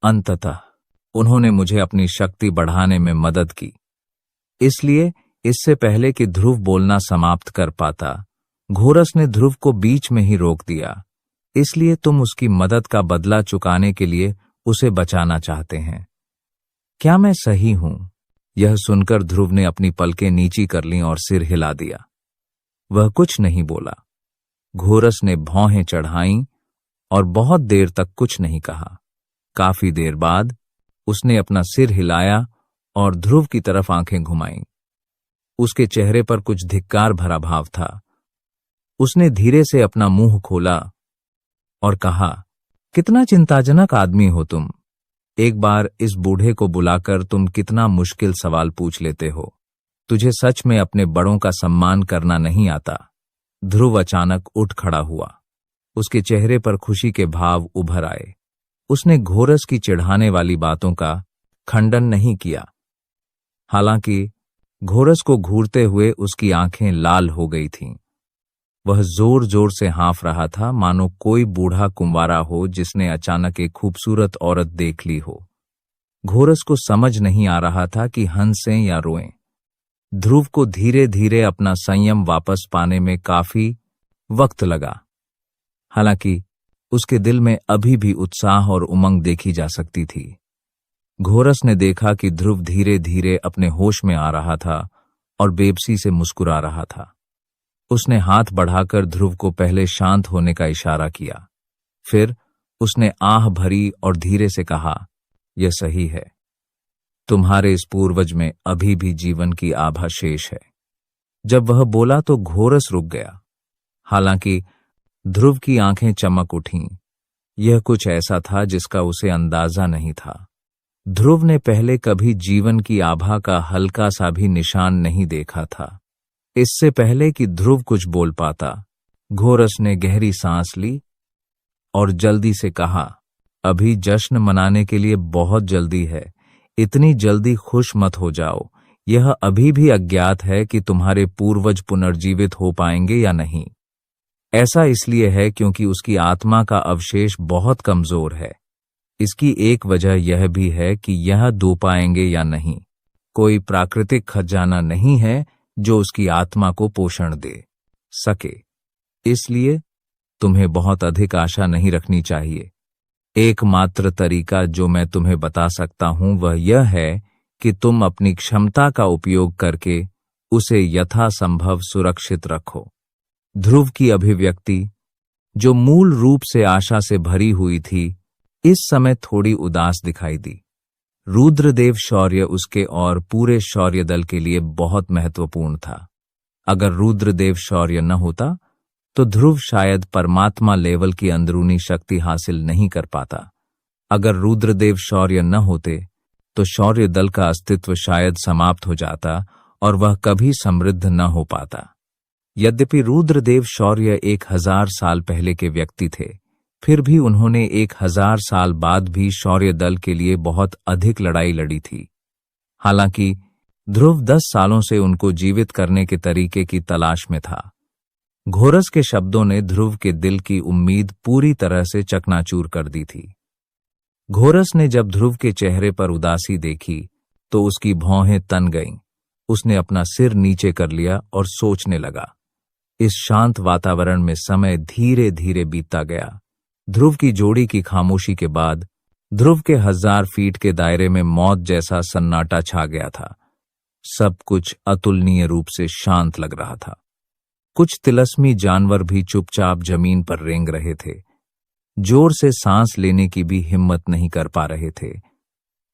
अंततः उन्होंने मुझे अपनी शक्ति बढ़ाने में मदद की। इसलिए इससे पहले कि ध्रुव बोलना समाप्त कर पाता, घोरस ने ध्रुव को बीच में ही रोक दिया। इसलिए तुम उसकी मदद का बदला चुकाने के लिए उसे बचाना चाहते हैं। क्या मैं सही हूं? यह सुनकर ध्रुव ने अपनी पलकें नीची कर लीं और सिर हिला दिया। वह कुछ नहीं बोला। घोरस ने भौहें चढ़ाईं और बहुत देर तक कुछ नहीं कहा। काफी देर बाद उसने अपना सिर हिलाया और ध्रुव की तरफ आंखें घुमाईं। उसके चेहरे पर कुछ धिक्कार भरा भाव था। उसने धीरे से अपना मुंह खोला और कहा, कितना चिंताजनक आदमी हो तुम। एक बार इस बूढ़े को बुलाकर तुम कितना मुश्किल सवाल पूछ लेते हो। तुझे सच में अपने बड़ों का सम्मान करना नहीं आता। ध्रुव अचानक उठ खड़ा हुआ। उसके चेहरे पर खुशी के भाव उभर आए। उसने घोरस की चिढ़ाने वाली बातों का खंडन नहीं किया। हालांकि घोरस को घूरते हुए उसकी आंखें लाल हो गई थीं। वह जोर जोर से हाँफ रहा था, मानो कोई बूढ़ा कुंवारा हो जिसने अचानक एक खूबसूरत औरत देख ली हो। घोरस को समझ नहीं आ रहा था कि हंसें या रोएं। ध्रुव को धीरे धीरे अपना संयम वापस पाने में काफी वक्त लगा। हालांकि उसके दिल में अभी भी उत्साह और उमंग देखी जा सकती थी। घोरस ने देखा कि ध्रुव धीरे धीरे अपने होश में आ रहा था और बेबसी से मुस्कुरा रहा था। उसने हाथ बढ़ाकर ध्रुव को पहले शांत होने का इशारा किया। फिर उसने आह भरी और धीरे से कहा, यह सही है, तुम्हारे इस पूर्वज में अभी भी जीवन की आभा शेष है। जब वह बोला तो घोरस रुक गया। हालांकि ध्रुव की आंखें चमक उठीं। यह कुछ ऐसा था जिसका उसे अंदाजा नहीं था। ध्रुव ने पहले कभी जीवन की आभा का हल्का सा भी निशान नहीं देखा था। इससे पहले कि ध्रुव कुछ बोल पाता, घोरस ने गहरी सांस ली और जल्दी से कहा, अभी जश्न मनाने के लिए बहुत जल्दी है। इतनी जल्दी खुश मत हो जाओ। यह अभी भी अज्ञात है कि तुम्हारे पूर्वज पुनर्जीवित हो पाएंगे या नहीं। ऐसा इसलिए है क्योंकि उसकी आत्मा का अवशेष बहुत कमजोर है। इसकी एक वजह यह भी है कि यह दो पाएंगे या नहीं। कोई प्राकृतिक खजाना नहीं है जो उसकी आत्मा को पोषण दे सके। इसलिए तुम्हें बहुत अधिक आशा नहीं रखनी चाहिए। एकमात्र तरीका जो मैं तुम्हें बता सकता हूं वह यह है कि तुम अपनी क्षमता का उपयोग करके उसे यथासंभव सुरक्षित रखो। ध्रुव की अभिव्यक्ति, जो मूल रूप से आशा से भरी हुई थी, इस समय थोड़ी उदास दिखाई दी। रुद्रदेव शौर्य उसके और पूरे शौर्य दल के लिए बहुत महत्वपूर्ण था। अगर रुद्रदेव शौर्य न होता तो ध्रुव शायद परमात्मा लेवल की अंदरूनी शक्ति हासिल नहीं कर पाता। अगर रुद्रदेव शौर्य न होते तो शौर्य दल का अस्तित्व शायद समाप्त हो जाता और वह कभी समृद्ध न हो पाता। यद्यपि रुद्रदेव शौर्य 1000 साल पहले के व्यक्ति थे, फिर भी उन्होंने 1000 साल बाद भी शौर्य दल के लिए बहुत अधिक लड़ाई लड़ी थी। हालांकि ध्रुव 10 सालों से उनको जीवित करने के तरीके की तलाश में था। घोरस के शब्दों ने ध्रुव के दिल की उम्मीद पूरी तरह से चकनाचूर कर दी थी। घोरस ने जब ध्रुव के चेहरे पर उदासी देखी तो उसकी भौहें तन गईं। उसने अपना सिर नीचे कर लिया और सोचने लगा। इस शांत वातावरण में समय धीरे धीरे बीतता गया। ध्रुव की जोड़ी की खामोशी के बाद ध्रुव के 1000 फीट के दायरे में मौत जैसा सन्नाटा छा गया था। सब कुछ अतुलनीय रूप से शांत लग रहा था। कुछ तिलस्मी जानवर भी चुपचाप जमीन पर रेंग रहे थे। जोर से सांस लेने की भी हिम्मत नहीं कर पा रहे थे।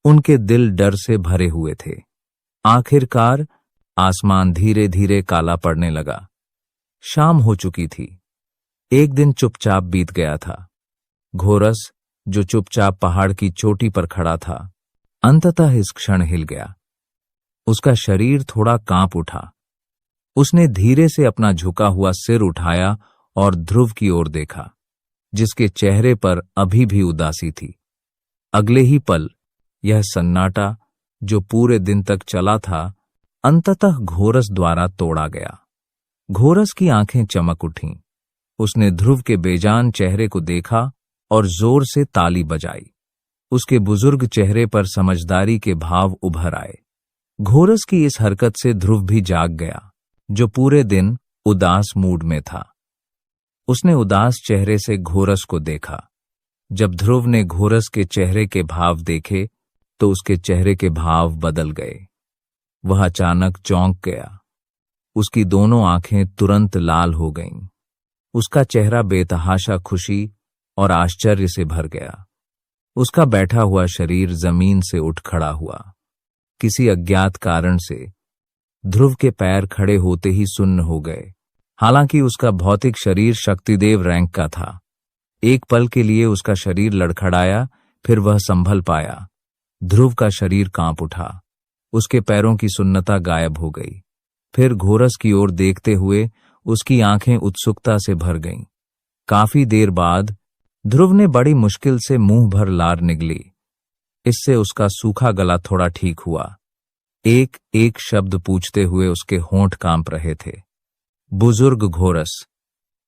उनके दिल डर से भरे हुए थे। आखिरकार आसमान धीरे धीरे काला पड़ने लगा। शाम हो चुकी थी। एक दिन चुपचाप बीत गया था। घोरस, जो चुपचाप पहाड़ की चोटी पर खड़ा था, अंततः इस क्षण हिल गया। उसका शरीर थोड़ा कांप उठा। उसने धीरे से अपना झुका हुआ सिर उठाया और ध्रुव की ओर देखा, जिसके चेहरे पर अभी भी उदासी थी। अगले ही पल यह सन्नाटा, जो पूरे दिन तक चला था, अंततः घोरस द्वारा तोड़ा गया। घोरस की आंखें चमक उठीं। उसने ध्रुव के बेजान चेहरे को देखा और जोर से ताली बजाई। उसके बुजुर्ग चेहरे पर समझदारी के भाव उभर आए। घोरस की इस हरकत से ध्रुव भी जाग गया, जो पूरे दिन उदास मूड में था। उसने उदास चेहरे से घोरस को देखा। जब ध्रुव ने घोरस के चेहरे के भाव देखे तो उसके चेहरे के भाव बदल गए। वह अचानक चौंक गया। उसकी दोनों आंखें तुरंत लाल हो गईं। उसका चेहरा बेतहाशा खुशी और आश्चर्य से भर गया। उसका बैठा हुआ शरीर जमीन से उठ खड़ा हुआ। किसी अज्ञात कारण से ध्रुव के पैर खड़े होते ही सुन्न हो गए। हालांकि उसका भौतिक शरीर शक्तिदेव रैंक का था। एक पल के लिए उसका शरीर लड़खड़ाया, फिर वह संभल पाया। ध्रुव का शरीर कांप उठा। उसके पैरों की सुन्नता गायब हो गई। फिर घोरस की ओर देखते हुए उसकी आंखें उत्सुकता से भर गईं। काफी देर बाद ध्रुव ने बड़ी मुश्किल से मुंह भर लार निगली। इससे उसका सूखा गला थोड़ा ठीक हुआ। एक एक शब्द पूछते हुए उसके होंठ कांप रहे थे। बुजुर्ग घोरस,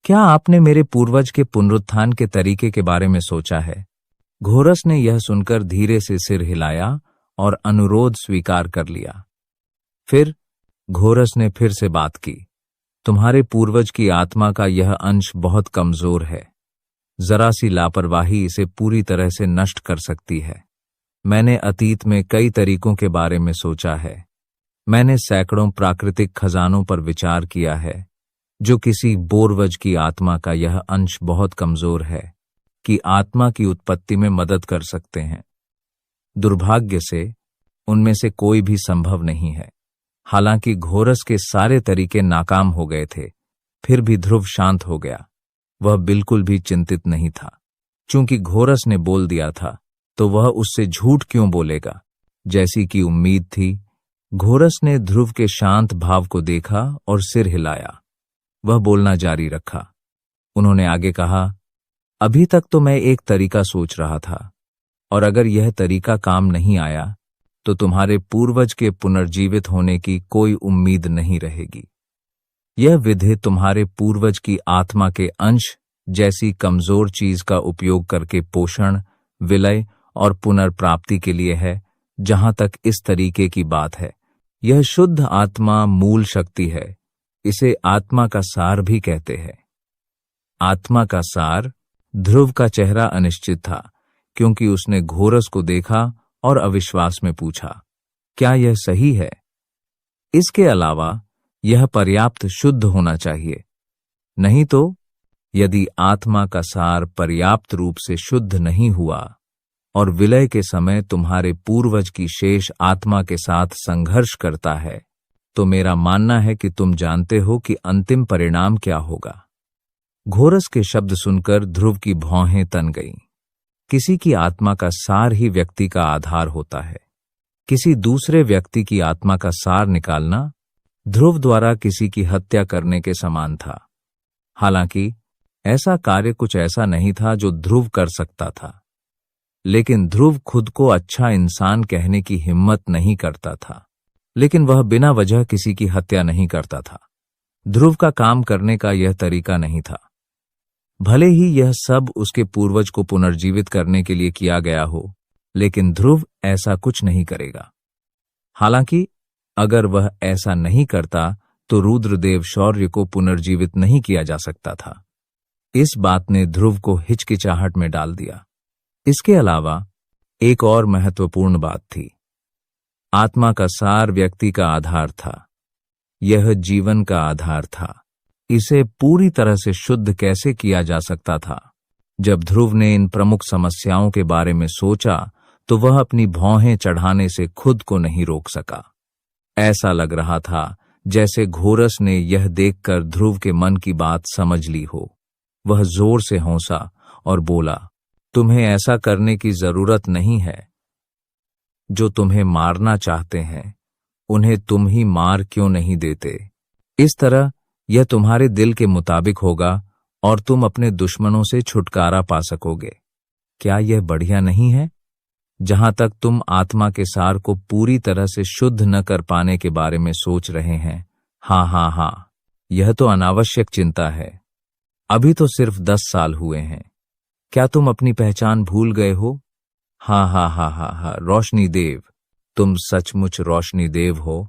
क्या आपने मेरे पूर्वज के पुनरुत्थान के तरीके के बारे में सोचा है? घोरस ने यह सुनकर धीरे से सिर हिलाया और अनुरोध स्वीकार कर लिया। फिर घोरस ने फिर से बात की। तुम्हारे पूर्वज की आत्मा का यह अंश बहुत कमजोर है। जरा सी लापरवाही इसे पूरी तरह से नष्ट कर सकती है। मैंने अतीत में कई तरीकों के बारे में सोचा है। मैंने सैकड़ों प्राकृतिक खजानों पर विचार किया है जो किसी पूर्वज की आत्मा का यह अंश बहुत कमजोर है कि आत्मा की उत्पत्ति में मदद कर सकते हैं। दुर्भाग्य से उनमें से कोई भी संभव नहीं है। हालांकि घोरस के सारे तरीके नाकाम हो गए थे, फिर भी ध्रुव शांत हो गया। वह बिल्कुल भी चिंतित नहीं था। चूंकि घोरस ने बोल दिया था तो वह उससे झूठ क्यों बोलेगा? जैसी कि उम्मीद थी, घोरस ने ध्रुव के शांत भाव को देखा और सिर हिलाया। वह बोलना जारी रखा। उन्होंने आगे कहा, अभी तक तो मैं एक तरीका सोच रहा था, और अगर यह तरीका काम नहीं आया तो तुम्हारे पूर्वज के पुनर्जीवित होने की कोई उम्मीद नहीं रहेगी। यह विधि तुम्हारे पूर्वज की आत्मा के अंश जैसी कमजोर चीज का उपयोग करके पोषण, विलय और पुनर्प्राप्ति के लिए है। जहां तक इस तरीके की बात है, यह शुद्ध आत्मा मूल शक्ति है। इसे आत्मा का सार भी कहते हैं। आत्मा का सार। ध्रुव का चेहरा अनिश्चित था, क्योंकि उसने घोरस को देखा और अविश्वास में पूछा, क्या यह सही है? इसके अलावा यह पर्याप्त शुद्ध होना चाहिए। नहीं तो यदि आत्मा का सार पर्याप्त रूप से शुद्ध नहीं हुआ और विलय के समय तुम्हारे पूर्वज की शेष आत्मा के साथ संघर्ष करता है, तो मेरा मानना है कि तुम जानते हो कि अंतिम परिणाम क्या होगा। घोरस के शब्द सुनकर ध्रुव की भौहें तन गईं। किसी की आत्मा का सार ही व्यक्ति का आधार होता है। किसी दूसरे व्यक्ति की आत्मा का सार निकालना ध्रुव द्वारा किसी की हत्या करने के समान था। हालांकि ऐसा कार्य कुछ ऐसा नहीं था जो ध्रुव कर सकता था, लेकिन ध्रुव खुद को अच्छा इंसान कहने की हिम्मत नहीं करता था। लेकिन वह बिना वजह किसी की हत्या नहीं करता था। ध्रुव का काम करने का यह तरीका नहीं था। भले ही यह सब उसके पूर्वज को पुनर्जीवित करने के लिए किया गया हो, लेकिन ध्रुव ऐसा कुछ नहीं करेगा। हालांकि अगर वह ऐसा नहीं करता तो रुद्रदेव शौर्य को पुनर्जीवित नहीं किया जा सकता था। इस बात ने ध्रुव को हिचकिचाहट में डाल दिया। इसके अलावा एक और महत्वपूर्ण बात थी। आत्मा का सार व्यक्ति का आधार था। यह जीवन का आधार था। इसे पूरी तरह से शुद्ध कैसे किया जा सकता था? जब ध्रुव ने इन प्रमुख समस्याओं के बारे में सोचा तो वह अपनी भौहें चढ़ाने से खुद को नहीं रोक सका। ऐसा लग रहा था जैसे घोरस ने यह देखकर ध्रुव के मन की बात समझ ली हो। वह जोर से हौंसा और बोला, तुम्हें ऐसा करने की जरूरत नहीं है। जो तुम्हें मारना चाहते हैं उन्हें तुम ही मार क्यों नहीं देते? इस तरह यह तुम्हारे दिल के मुताबिक होगा और तुम अपने दुश्मनों से छुटकारा पा सकोगे। क्या यह बढ़िया नहीं है? जहां तक तुम आत्मा के सार को पूरी तरह से शुद्ध न कर पाने के बारे में सोच रहे हैं, हाँ, यह तो अनावश्यक चिंता है। अभी तो सिर्फ 10 साल हुए हैं। क्या तुम अपनी पहचान भूल गए हो? हाँ, रोशनी देव, तुम सचमुच रोशनी देव हो।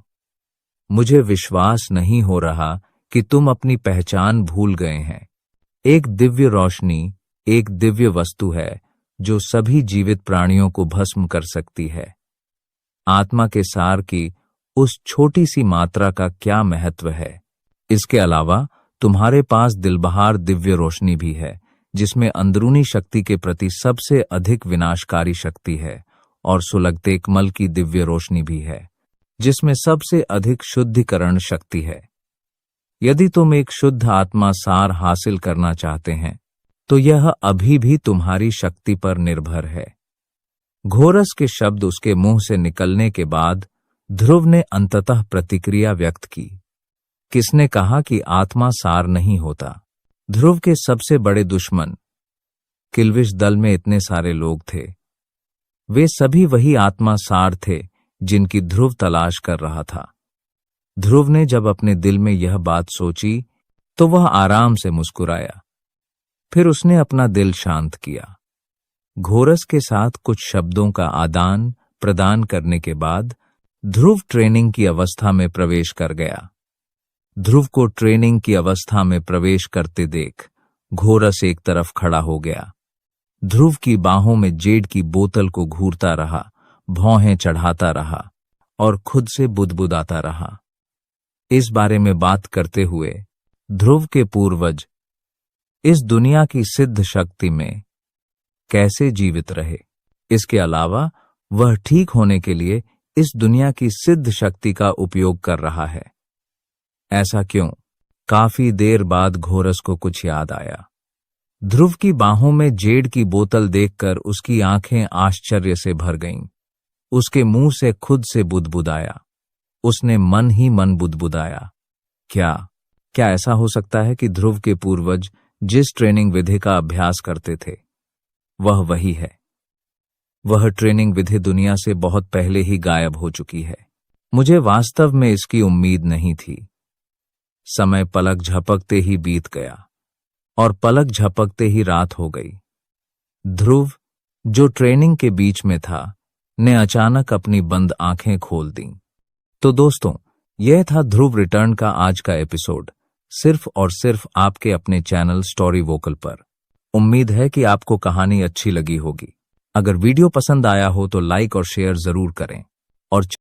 मुझे विश्वास नहीं हो रहा कि तुम अपनी पहचान भूल गए हैं। एक दिव्य रोशनी एक दिव्य वस्तु है जो सभी जीवित प्राणियों को भस्म कर सकती है। आत्मा के सार की उस छोटी सी मात्रा का क्या महत्व है? इसके अलावा तुम्हारे पास दिलबहार दिव्य रोशनी भी है, जिसमें अंदरूनी शक्ति के प्रति सबसे अधिक विनाशकारी शक्ति है, और सुलगतेकमल की दिव्य रोशनी भी है, जिसमें सबसे अधिक शुद्धिकरण शक्ति है। यदि तुम एक शुद्ध आत्मा सार हासिल करना चाहते हैं तो यह अभी भी तुम्हारी शक्ति पर निर्भर है। घोरस के शब्द उसके मुंह से निकलने के बाद ध्रुव ने अंततः प्रतिक्रिया व्यक्त की। किसने कहा कि आत्मा सार नहीं होता? ध्रुव के सबसे बड़े दुश्मन किल्विश दल में इतने सारे लोग थे। वे सभी वही आत्मा सार थे जिनकी ध्रुव तलाश कर रहा था। ध्रुव ने जब अपने दिल में यह बात सोची तो वह आराम से मुस्कुराया। फिर उसने अपना दिल शांत किया। घोरस के साथ कुछ शब्दों का आदान प्रदान करने के बाद ध्रुव ट्रेनिंग की अवस्था में प्रवेश कर गया। ध्रुव को ट्रेनिंग की अवस्था में प्रवेश करते देख घोरस एक तरफ खड़ा हो गया। ध्रुव की बाहों में जेड की बोतल को घूरता रहा, भौहें चढ़ाता रहा और खुद से बुदबुदाता रहा। इस बारे में बात करते हुए ध्रुव के पूर्वज इस दुनिया की सिद्ध शक्ति में कैसे जीवित रहे, इसके अलावा वह ठीक होने के लिए इस दुनिया की सिद्ध शक्ति का उपयोग कर रहा है। ऐसा क्यों? काफी देर बाद घोरस को कुछ याद आया। ध्रुव की बाहों में जेड की बोतल देखकर उसकी आंखें आश्चर्य से भर गईं। उसके मुंह से खुद से बुदबुदाया। उसने मन ही मन बुदबुदाया, क्या ऐसा हो सकता है कि ध्रुव के पूर्वज जिस ट्रेनिंग विधि का अभ्यास करते थे वह वही है? वह ट्रेनिंग विधि दुनिया से बहुत पहले ही गायब हो चुकी है। मुझे वास्तव में इसकी उम्मीद नहीं थी। समय पलक झपकते ही बीत गया और पलक झपकते ही रात हो गई। ध्रुव, जो ट्रेनिंग के बीच में था, ने अचानक अपनी बंद आंखें खोल दी। तो दोस्तों, यह था ध्रुव रिटर्न का आज का एपिसोड, सिर्फ और सिर्फ आपके अपने चैनल स्टोरी वोकल पर। उम्मीद है कि आपको कहानी अच्छी लगी होगी। अगर वीडियो पसंद आया हो तो लाइक और शेयर जरूर करें और